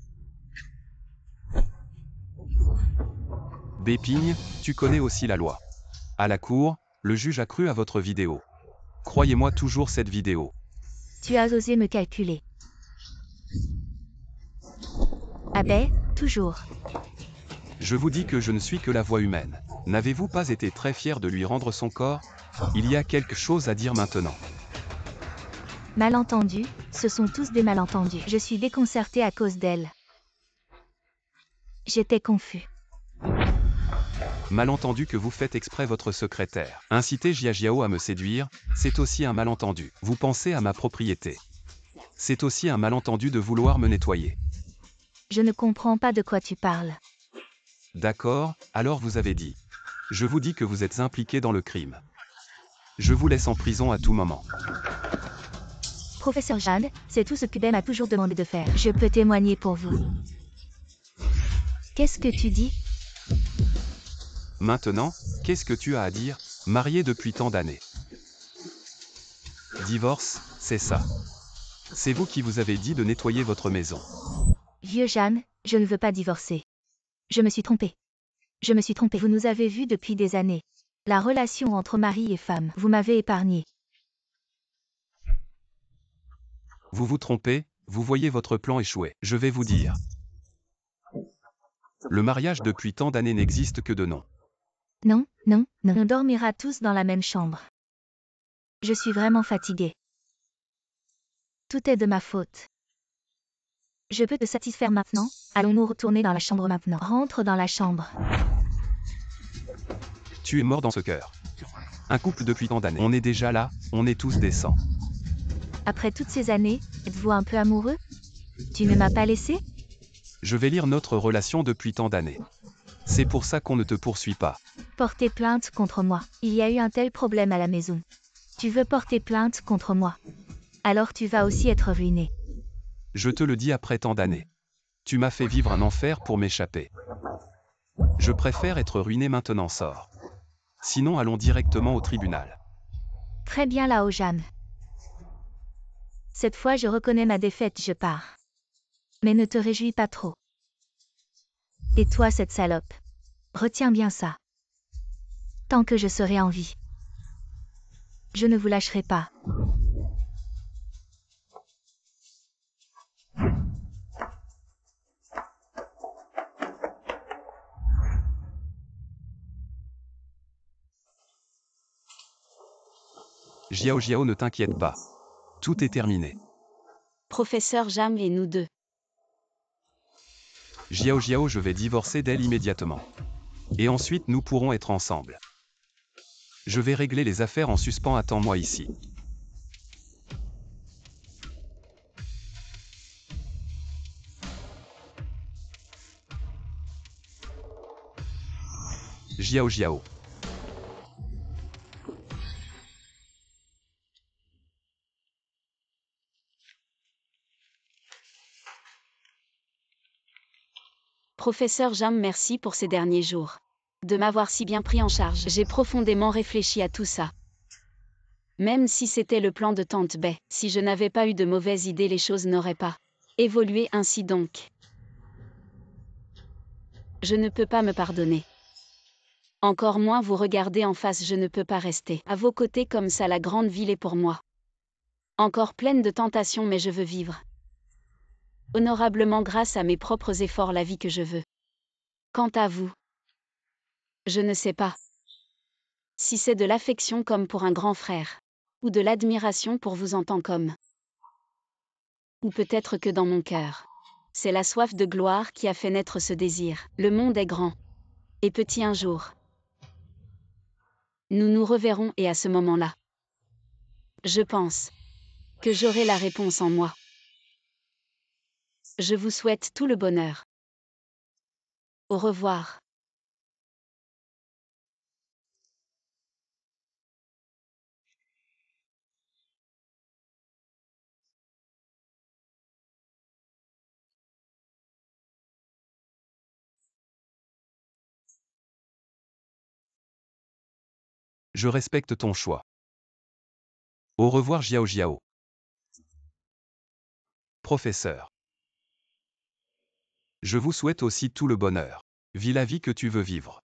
Bépine, tu connais aussi la loi. À la cour, le juge a cru à votre vidéo. Croyez-moi toujours cette vidéo. Tu as osé me calculer. Ah ben, toujours. Je vous dis que je ne suis que la voix humaine. N'avez-vous pas été très fier de lui rendre son corps? Il y a quelque chose à dire maintenant. Malentendu, ce sont tous des malentendus. Je suis déconcertée à cause d'elle. J'étais confus. Malentendu que vous faites exprès votre secrétaire. Inciter Jiao à me séduire, c'est aussi un malentendu. Vous pensez à ma propriété. C'est aussi un malentendu de vouloir me nettoyer. Je ne comprends pas de quoi tu parles. D'accord, alors vous avez dit. Je vous dis que vous êtes impliqué dans le crime. Je vous laisse en prison à tout moment. Professeur Jade, c'est tout ce que Ben m'a toujours demandé de faire. Je peux témoigner pour vous. Qu'est-ce que tu dis? Maintenant, qu'est-ce que tu as à dire, marié depuis tant d'années? Divorce, c'est ça. C'est vous qui vous avez dit de nettoyer votre maison. Vieux Jeanne, je ne veux pas divorcer. Je me suis trompée. Je me suis trompée. Vous nous avez vus depuis des années. La relation entre mari et femme, vous m'avez épargné. Vous vous trompez, vous voyez votre plan échouer. Je vais vous dire. Le mariage depuis tant d'années n'existe que de nom. Non, non, non. On dormira tous dans la même chambre. Je suis vraiment fatiguée. Tout est de ma faute. Je peux te satisfaire maintenant? Allons-nous retourner dans la chambre maintenant? Rentre dans la chambre. Tu es mort dans ce cœur. Un couple depuis tant d'années. On est déjà là, on est tous décents. Après toutes ces années, êtes-vous un peu amoureux? Tu ne m'as pas laissé? Je vais lire notre relation depuis tant d'années. C'est pour ça qu'on ne te poursuit pas. Porter plainte contre moi. Il y a eu un tel problème à la maison. Tu veux porter plainte contre moi? Alors tu vas aussi être ruiné. Je te le dis après tant d'années. Tu m'as fait vivre un enfer pour m'échapper. Je préfère être ruiné maintenant, sors. Sinon allons directement au tribunal. Très bien là-haut, Jeanne. Cette fois je reconnais ma défaite, je pars. Mais ne te réjouis pas trop. Et toi, cette salope. Retiens bien ça. Tant que je serai en vie. Je ne vous lâcherai pas. Jiao Jiao, ne t'inquiète pas. Tout est terminé. Professeur Jam et nous deux. Jiao Jiao, je vais divorcer d'elle immédiatement. Et ensuite nous pourrons être ensemble. Je vais régler les affaires en suspens, attends-moi ici. Jiao Jiao. Professeur Jam, merci pour ces derniers jours. De m'avoir si bien pris en charge. J'ai profondément réfléchi à tout ça. Même si c'était le plan de Tante Bay, si je n'avais pas eu de mauvaises idées, les choses n'auraient pas évolué ainsi donc. Je ne peux pas me pardonner. Encore moins vous regarder en face, je ne peux pas rester à vos côtés comme ça, la grande ville est pour moi. Encore pleine de tentations, mais je veux vivre honorablement grâce à mes propres efforts la vie que je veux. Quant à vous, je ne sais pas si c'est de l'affection comme pour un grand frère, ou de l'admiration pour vous en tant qu'homme. Ou peut-être que dans mon cœur, c'est la soif de gloire qui a fait naître ce désir. Le monde est grand et petit un jour. Nous nous reverrons et à ce moment-là, je pense que j'aurai la réponse en moi. Je vous souhaite tout le bonheur. Au revoir. Je respecte ton choix. Au revoir Jiao Jiao. Professeur. Je vous souhaite aussi tout le bonheur. Vis la vie que tu veux vivre.